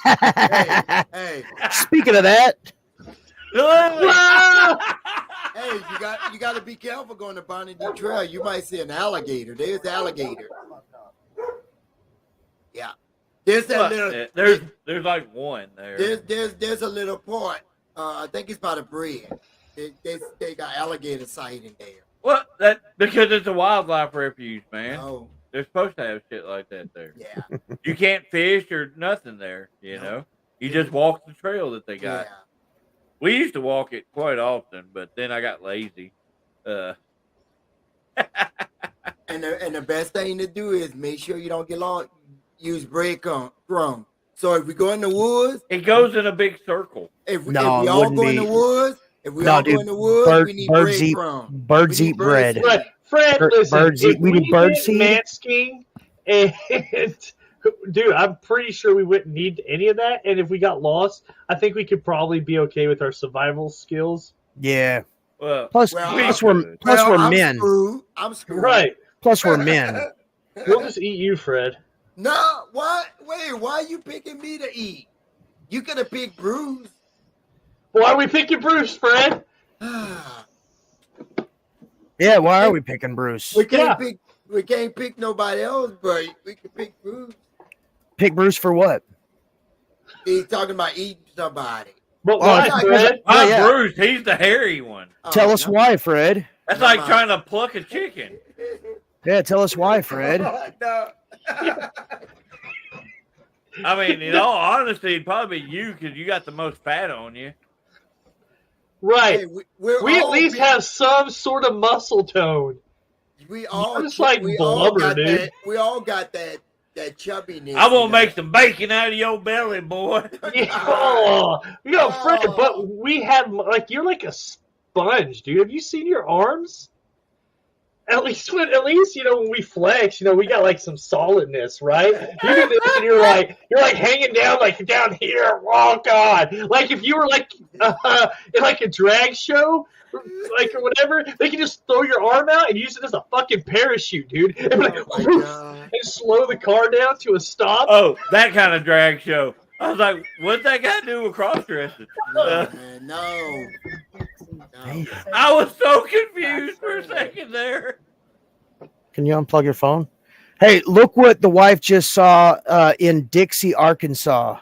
Hey, Speaking of that, hey, you got to be careful going to Bonnie D Trail. You might see an alligator. There's the alligator. Yeah, there's that little. There's like one there. There's a little part. I think it's by the bridge. They got alligator sighting there. Well, because it's a wildlife refuge, man. Oh, They're supposed to have shit like that there. yeah, You can't fish or nothing there. You know, you just walk the trail that they got. yeah. We used to walk it quite often, but then I got lazy. And the best thing to do is make sure you don't get lost. Use breadcrumb. So if we go in the woods, It goes in a big circle. if we No, it all wouldn't go in be. the woods, if we No, all go dude, in the woods, we need birds eat breadcrumb. birds We need eat bread. birds. Fred, listen. birds If eat- we do bird went seed? Mansking and dude, I'm pretty sure we wouldn't need any of that. And if we got lost, I think we could probably be okay with our survival skills. Yeah. Well, Plus, Well, plus I'm- we're I'm men. Screwed. I'm screwed. Right. Plus we're men. We'll just eat you, Fred. No, why? Wait, why are you picking me to eat? You could have picked Bruce. Why are we picking Bruce, Fred? Yeah. Why are we picking Bruce? We can't Yeah. pick. We can't pick nobody else, but we can pick Bruce. Pick Bruce for what? He's talking about eating somebody. But Oh, why, yeah, Fred? not yeah. Bruce. He's the hairy one. Tell us why, Fred. That's No, like no. trying to pluck a chicken. Yeah, tell us why, Fred. No. I mean, in all honesty, it'd probably be you because you got the most fat on you. Right. Hey, we're We at all least big- have some sort of muscle tone. We all just like we all blubber, got dude. that. We all got that chubbiness. I'm gonna you make know. some bacon out of your belly, boy. Yeah. Oh, Fred, but we have like you're like a sponge, dude. Have you seen your arms? At least when we flex, we got like some solidness, right? You do this and you're like hanging down like down here. Oh God! Like if you were like in like a drag show, like or whatever, they can just throw your arm out and use it as a fucking parachute, dude. And, be like, Oh my God. and slow the car down to a stop. Oh, that kind of drag show. I was like, what's that got to do with cross dressing? No, man, no. I was so confused for a second there. Can you unplug your phone? Hey, look what the wife just saw in Dixie, Arkansas.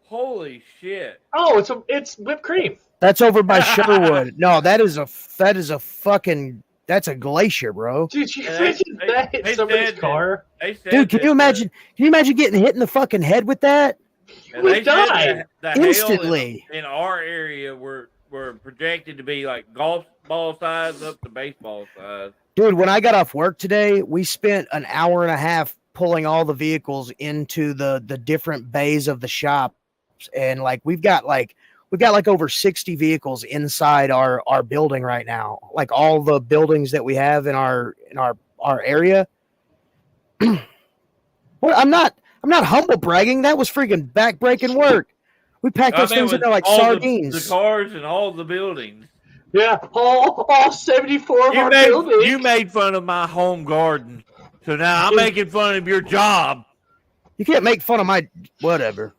Holy shit. Oh, it's whipped cream. That's over by Sherwood. No, that's a glacier, bro. Dude, you Yeah, imagine that they hit somebody's said that- car? They said Dude, can that you imagine? Can you imagine getting hit in the fucking head with that and would they said die the hail instantly? in our area were projected to be like golf ball size up to baseball size. Dude, when I got off work today, we spent an hour and a half pulling all the vehicles into the different bays of the shops, and like we've got like over 60 vehicles inside our building right now. Like all the buildings that we have in our area. Well, I'm not humble bragging. That was freaking backbreaking work. We packed those things in with there like all sardines. The cars and all the buildings. Yeah, all 74 of our buildings. You made fun of my home garden, so now I'm making fun of your job. You can't make fun of my whatever.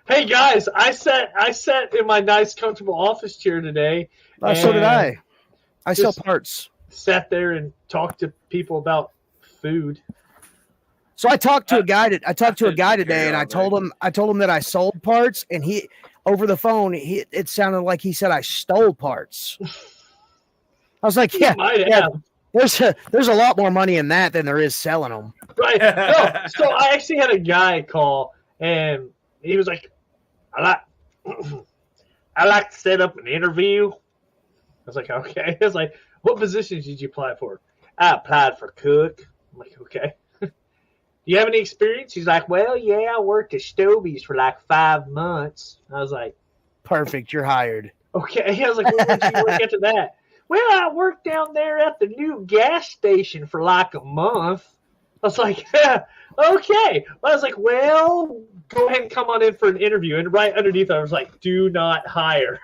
Hey guys, I sat in my nice, comfortable office chair today. So did and I. I sell just- parts. Sat there and talked to people about food. So I talked to a guy today, care and all I told him that I sold parts, and he over the phone it sounded like he said I stole parts. I was like, You yeah, might yeah. have. There's a lot more money in that than there is selling them. Right. No, so I actually had a guy call, and he was like, I like to set up an interview was like, okay. I was like, what positions did you apply for? I applied for cook. I'm like, okay. Do you have any experience? He's like, well, yeah, I worked at Stobies for like 5 months. I was like, Perfect. You're hired. okay. I was like, where did you work after that? Well, I worked down there at the new gas station for like a month. I was like, okay. I was like, well, go ahead and come on in for an interview. And right underneath, I was like, do not hire.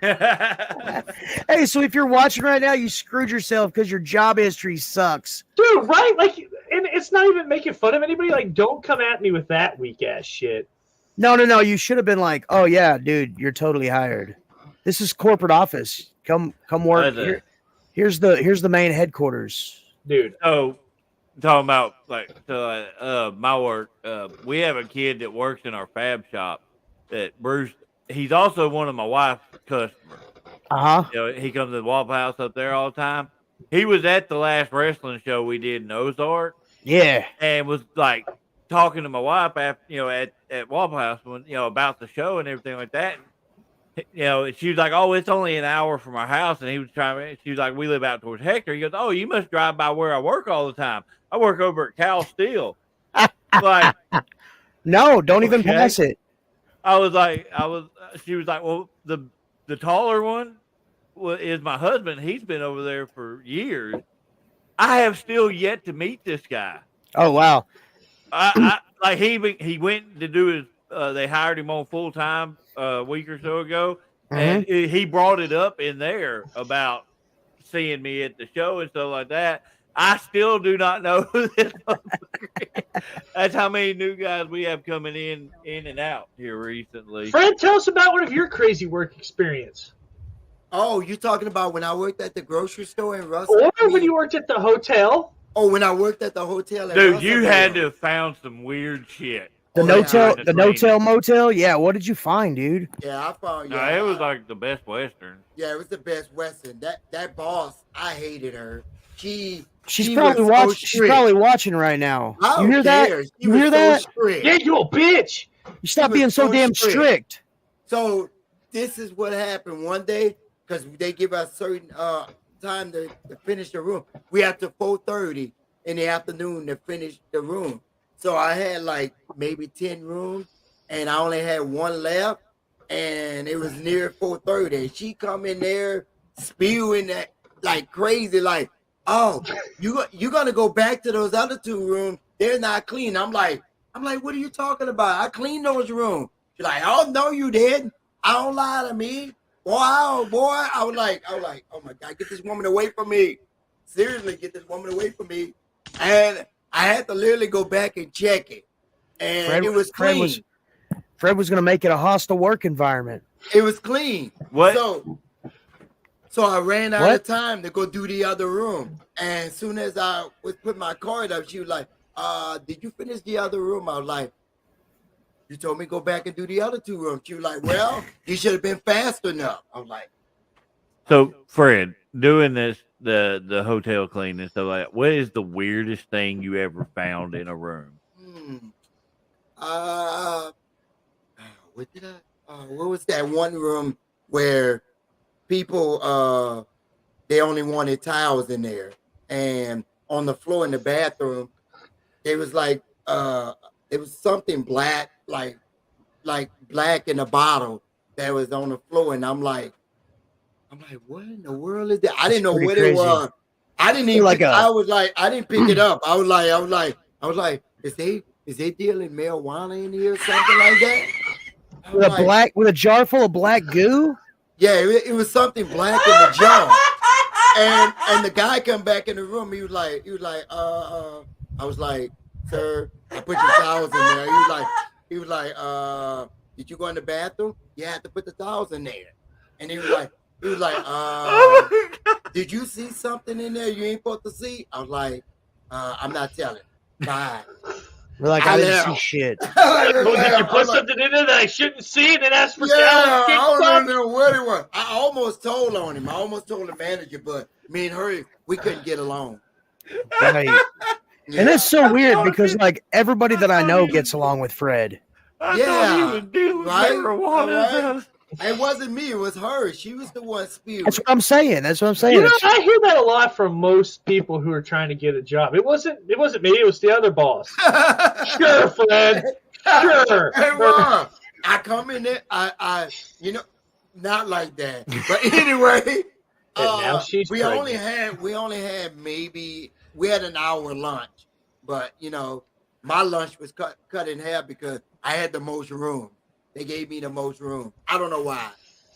Hey, so if you're watching right now, you screwed yourself because your job history sucks. Dude, right? Like, and it's not even making fun of anybody. Like, don't come at me with that weak ass shit. No. You should have been like, oh yeah, dude, you're totally hired. This is corporate office. Come work. Here's the main headquarters. Dude. So, talking about my work, we have a kid that works in our fab shop. That Bruce, he's also one of my wife's customers. He comes to the Waffle House up there all the time. He was at the last wrestling show we did in Ozark. Yeah, and was like talking to my wife after at Waffle House when about the show and everything like that. She was like, "Oh, it's only an hour from our house," and he was trying. She was like, "We live out towards Hector." He goes, "Oh, you must drive by where I work all the time. I work over at Cal Steel." Like, no, don't even pass it. She was like, "Well, the taller one is my husband. He's been over there for years. I have still yet to meet this guy." Oh wow! He went to do his. They hired him on full time a week or so ago, and he brought it up in there about seeing me at the show and stuff like that. I still do not know who this motherfucker is. That's how many new guys we have coming in and out here recently. Fred, tell us about one of your crazy work experience. Oh, you talking about when I worked at the grocery store in Russell? Or when you worked at the hotel? Oh, when I worked at the hotel. Dude, you had to have found some weird shit. The no-tell motel. Yeah, what did you find, dude? Yeah, I found. No, it was like the Best Western. Yeah, it was the Best Western. That boss, I hated her. She's probably watching. She's probably watching right now. You hear that? You hear that? Yeah, you a bitch. You stop being so damn strict. So this is what happened one day because they give us certain time to finish the room. We have to 4:30 in the afternoon to finish the room. So I had like maybe 10 rooms, and I only had one left, and it was near 4:30. And she come in there spewing that like crazy, like, "Oh, you gonna go back to those other 2 rooms? They're not clean." I'm like, what are you talking about? I cleaned those rooms. She's like, "Oh no, you didn't. I don't lie to me, boy." I was like, oh my God, get this woman away from me. Seriously, get this woman away from me. And I had to literally go back and check it. And it was clean. Fred was going to make it a hostile work environment. It was clean. What? So I ran out of time to go do the other room. And as soon as I was putting my card up, she was like, "Did you finish the other room?" I was like, "You told me go back and do the other 2 rooms." She was like, "Well, you should have been fast enough." I was like, So, Fred, doing this, the hotel cleaning and stuff like that, what is the weirdest thing you ever found in a room? What was that one room where people, they only wanted towels in there, and on the floor in the bathroom, it was like, it was something black, like black in a bottle that was on the floor, and I'm like, what in the world is that? I didn't know what it was. I didn't even. I didn't pick it up. I was like, is they dealing marijuana in here or something like that? With a jar full of black goo? Yeah, it was something black in the jar. And the guy come back in the room. He was like, I was like, "Sir, I put your towels in there." He was like, "Did you go in the bathroom? You had to put the towels in there." And he was like, "Did you see something in there you ain't supposed to see?" I was like, "I'm not telling." Bye. We're like, I didn't see shit. Did you put something in there that I shouldn't see and then ask for I don't know what it was. I almost told on him. I almost told the manager, but me and her, we couldn't get along. Right. Yeah. And it's so weird because like everybody that I know gets along with Fred. I thought he was dealing marijuana. It wasn't me. It was her. She was the one spewing. That's what I'm saying. That's what I'm saying. You know, I hear that a lot from most people who are trying to get a job. It wasn't me. It was the other boss. Sure, Fred. Sure. Hey, Ron, I come in there. Not like that. But anyway, now she's we pregnant. only had we had an hour lunch, but my lunch was cut in half because I had the most room. They gave me the most room. I don't know why.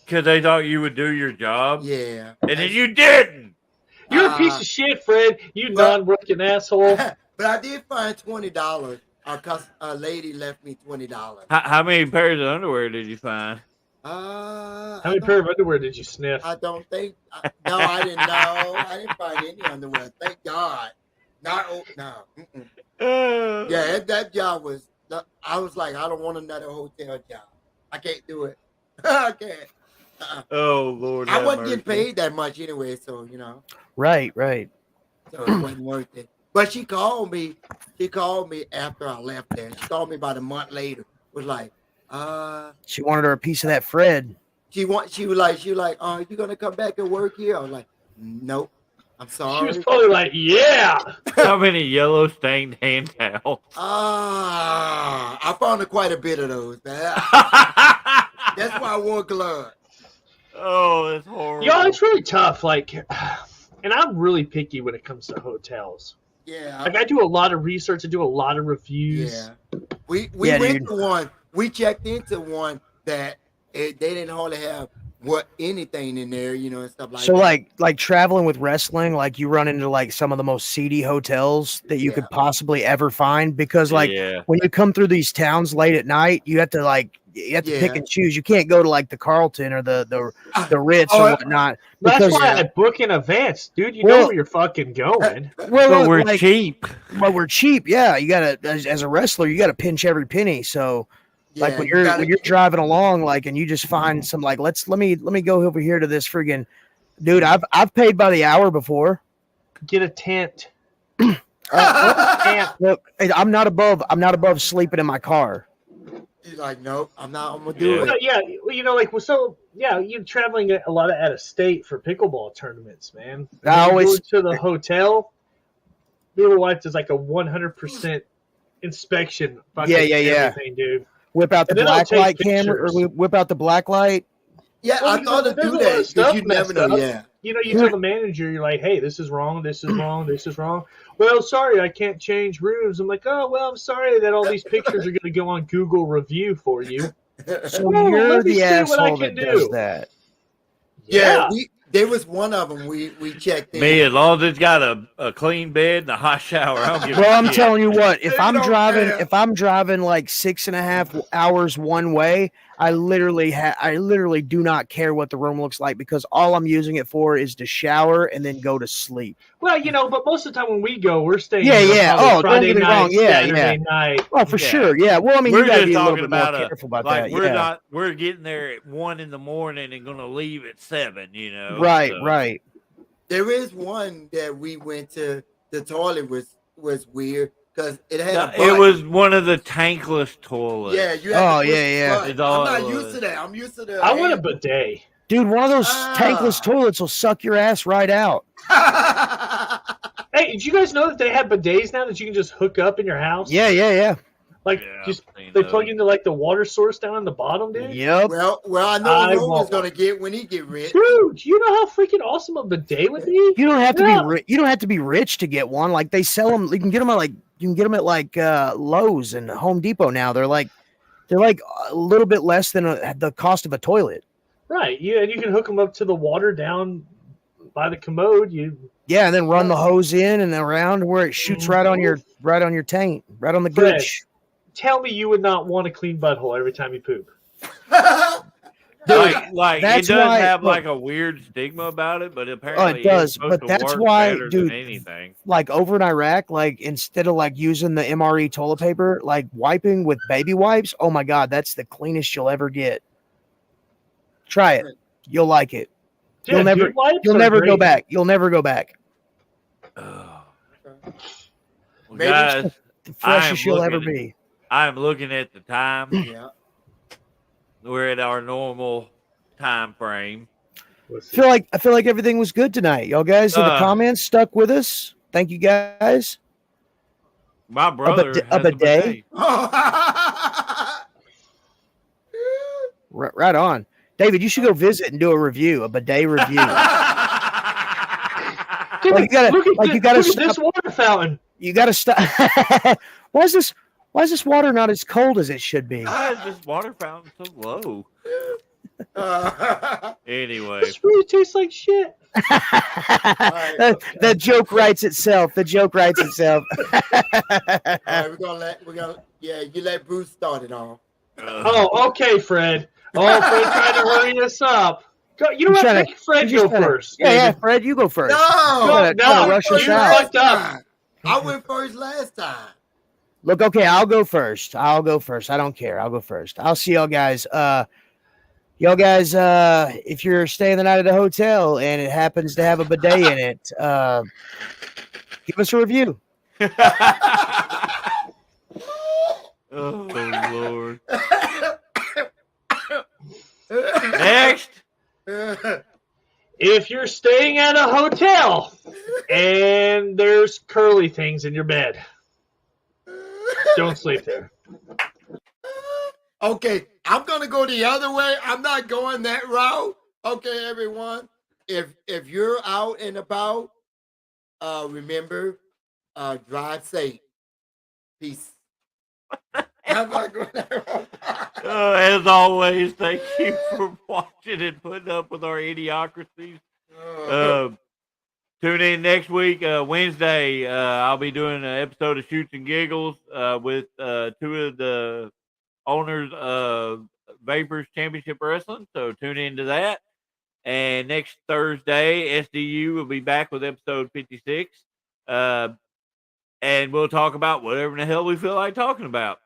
Because they thought you would do your job. Yeah. And then you didn't. You're a piece of shit, Fred. You non-working asshole. But I did find $20. A lady left me $20. How many pairs of underwear did you find? How many pair of underwear did you sniff? I don't think. No, I didn't know. I didn't find any underwear. Thank God. No. Yeah, that job was. I was like, I don't want another hotel job. I can't do it. I can't. Oh Lord, I wasn't getting paid that much anyway, so Right. So it wasn't worth it. But she called me. She called me after I left there. She called me about a month later. Was like, She wanted her a piece of that Fred. She was like, you gonna come back and work here? I was like, nope. I'm sorry. She was probably like, yeah. How many yellow stained hand towels? I found quite a bit of those, man. That's why I wore gloves. Oh, that's horrible. Y'all, it's really tough. Like, and I'm really picky when it comes to hotels. Yeah. Like, I do a lot of research. I do a lot of reviews. Yeah. We went to one. We checked into one that they didn't hardly have anything in there, and stuff like that. So like traveling with wrestling, like you run into like some of the most seedy hotels that you could possibly ever find, because like when you come through these towns late at night, you have to pick and choose. You can't go to like the Carlton or the Ritz or whatnot. That's why I book in advance, dude. You know where you're fucking going. Well, we're cheap. Well, we're cheap. Yeah, you gotta as a wrestler, you gotta pinch every penny. So. Like when you're driving along, like, and you just find some like, let me go over here to this friggin' dude. I've paid by the hour before. Get a tent. Look, I'm not above sleeping in my car. He's like, nope, I'm not. I'm gonna do it. Yeah, you're traveling a lot out of state for pickleball tournaments, man. I always go to the hotel. Me and my wife does like a 100% inspection. Everything, dude. Whip out the black light camera, or whip out the black light. Yeah, I thought to do that, but you never know. Yeah. You tell the manager, you're like, hey, this is wrong, this is wrong, this is wrong. Well, sorry, I can't change rooms. I'm like, oh, well, I'm sorry that all these pictures are going to go on Google Review for you. So you're the asshole that does that. Yeah, there was one of them we checked in. Me, as long as it's got a clean bed and a hot shower, I don't give Well, a I'm shit. telling you what, if I'm driving like 6.5 hours one way, I literally do not care what the room looks like, because all I'm using it for is to shower and then go to sleep. Well, but most of the time when we go, we're staying. Oh, Friday don't get me night, wrong. Saturday night. Oh, for sure. Yeah. Well, I mean, We're you gotta just be a little talking bit more about careful about that. We're getting there at 1 a.m. and gonna leave at 7. Right. So. Right. There is one that we went to. The toilet was weird because it had. It was one of the tankless toilets. Yeah. You had yeah. It's all I'm it not was. used to that. I'm used to the. I want a bidet. Dude, one of those tankless toilets will suck your ass right out. Hey, did you guys know that they have bidets now that you can just hook up in your house? Yeah. Like, they plug into like the water source down in the bottom, dude. Yep. Well, I know what Roman's gonna get when he get rich. Dude, you know how freaking awesome a bidet would be? You don't have to be you don't have to be rich to get one. Like, they sell them. You can get them at Lowe's and Home Depot now. They're like a little bit less than the cost of a toilet. Right. Yeah, and you can hook them up to the water down by the commode. And then run the hose in and around where it shoots right on your taint, right on the gooch. Tell me you would not want a clean butthole every time you poop. Like it does have like a weird stigma about it, but apparently it does. But that's why, dude, anything. Like over in Iraq, like instead of like using the MRE toilet paper, like wiping with baby wipes, oh my God, that's the cleanest you'll ever get. Try it. You'll like it. You'll never go back. You'll never go back. Well, Maybe guys, The freshest you'll ever be. I'm looking at the time. Yeah. We're at our normal time frame. We'll I see. feel like everything was good tonight. Y'all guys in the comments stuck with us. Thank you guys. My brother has a a bidet. bidet. Right on. David, you should go visit and do a review, a bidet review. Dude, Like, you gotta look at this water fountain. You gotta stop. Why is this water not as cold as it should be? Why is this water fountain so low? Anyway, This really tastes like shit. That joke writes itself. The joke writes itself. All right, you let Bruce start it off. Oh, okay, Fred. Oh, Fred trying to hurry us up. Go, you know what? Make Fred go first. Yeah, Fred, you go first. No, rush us out. I went first last time. Look, okay, I'll go first. I don't care. I'll go first. I'll see y'all guys. Y'all guys, if you're staying the night at a hotel and it happens to have a bidet in it, give us a review. Oh, Lord. Next. If you're staying at a hotel and there's curly things in your bed, don't sleep there. Okay, I'm gonna go the other way. I'm not going that route. Okay, everyone. If you're out and about, remember, drive safe. Peace. I'm not going that route. As always, thank you for watching and putting up with our idiocracies. Tune in next week, Wednesday. I'll be doing an episode of Shoots and Giggles with two of the owners of Vapors Championship Wrestling. So tune into that. And next Thursday, SDU will be back with episode 56. And we'll talk about whatever the hell we feel like talking about.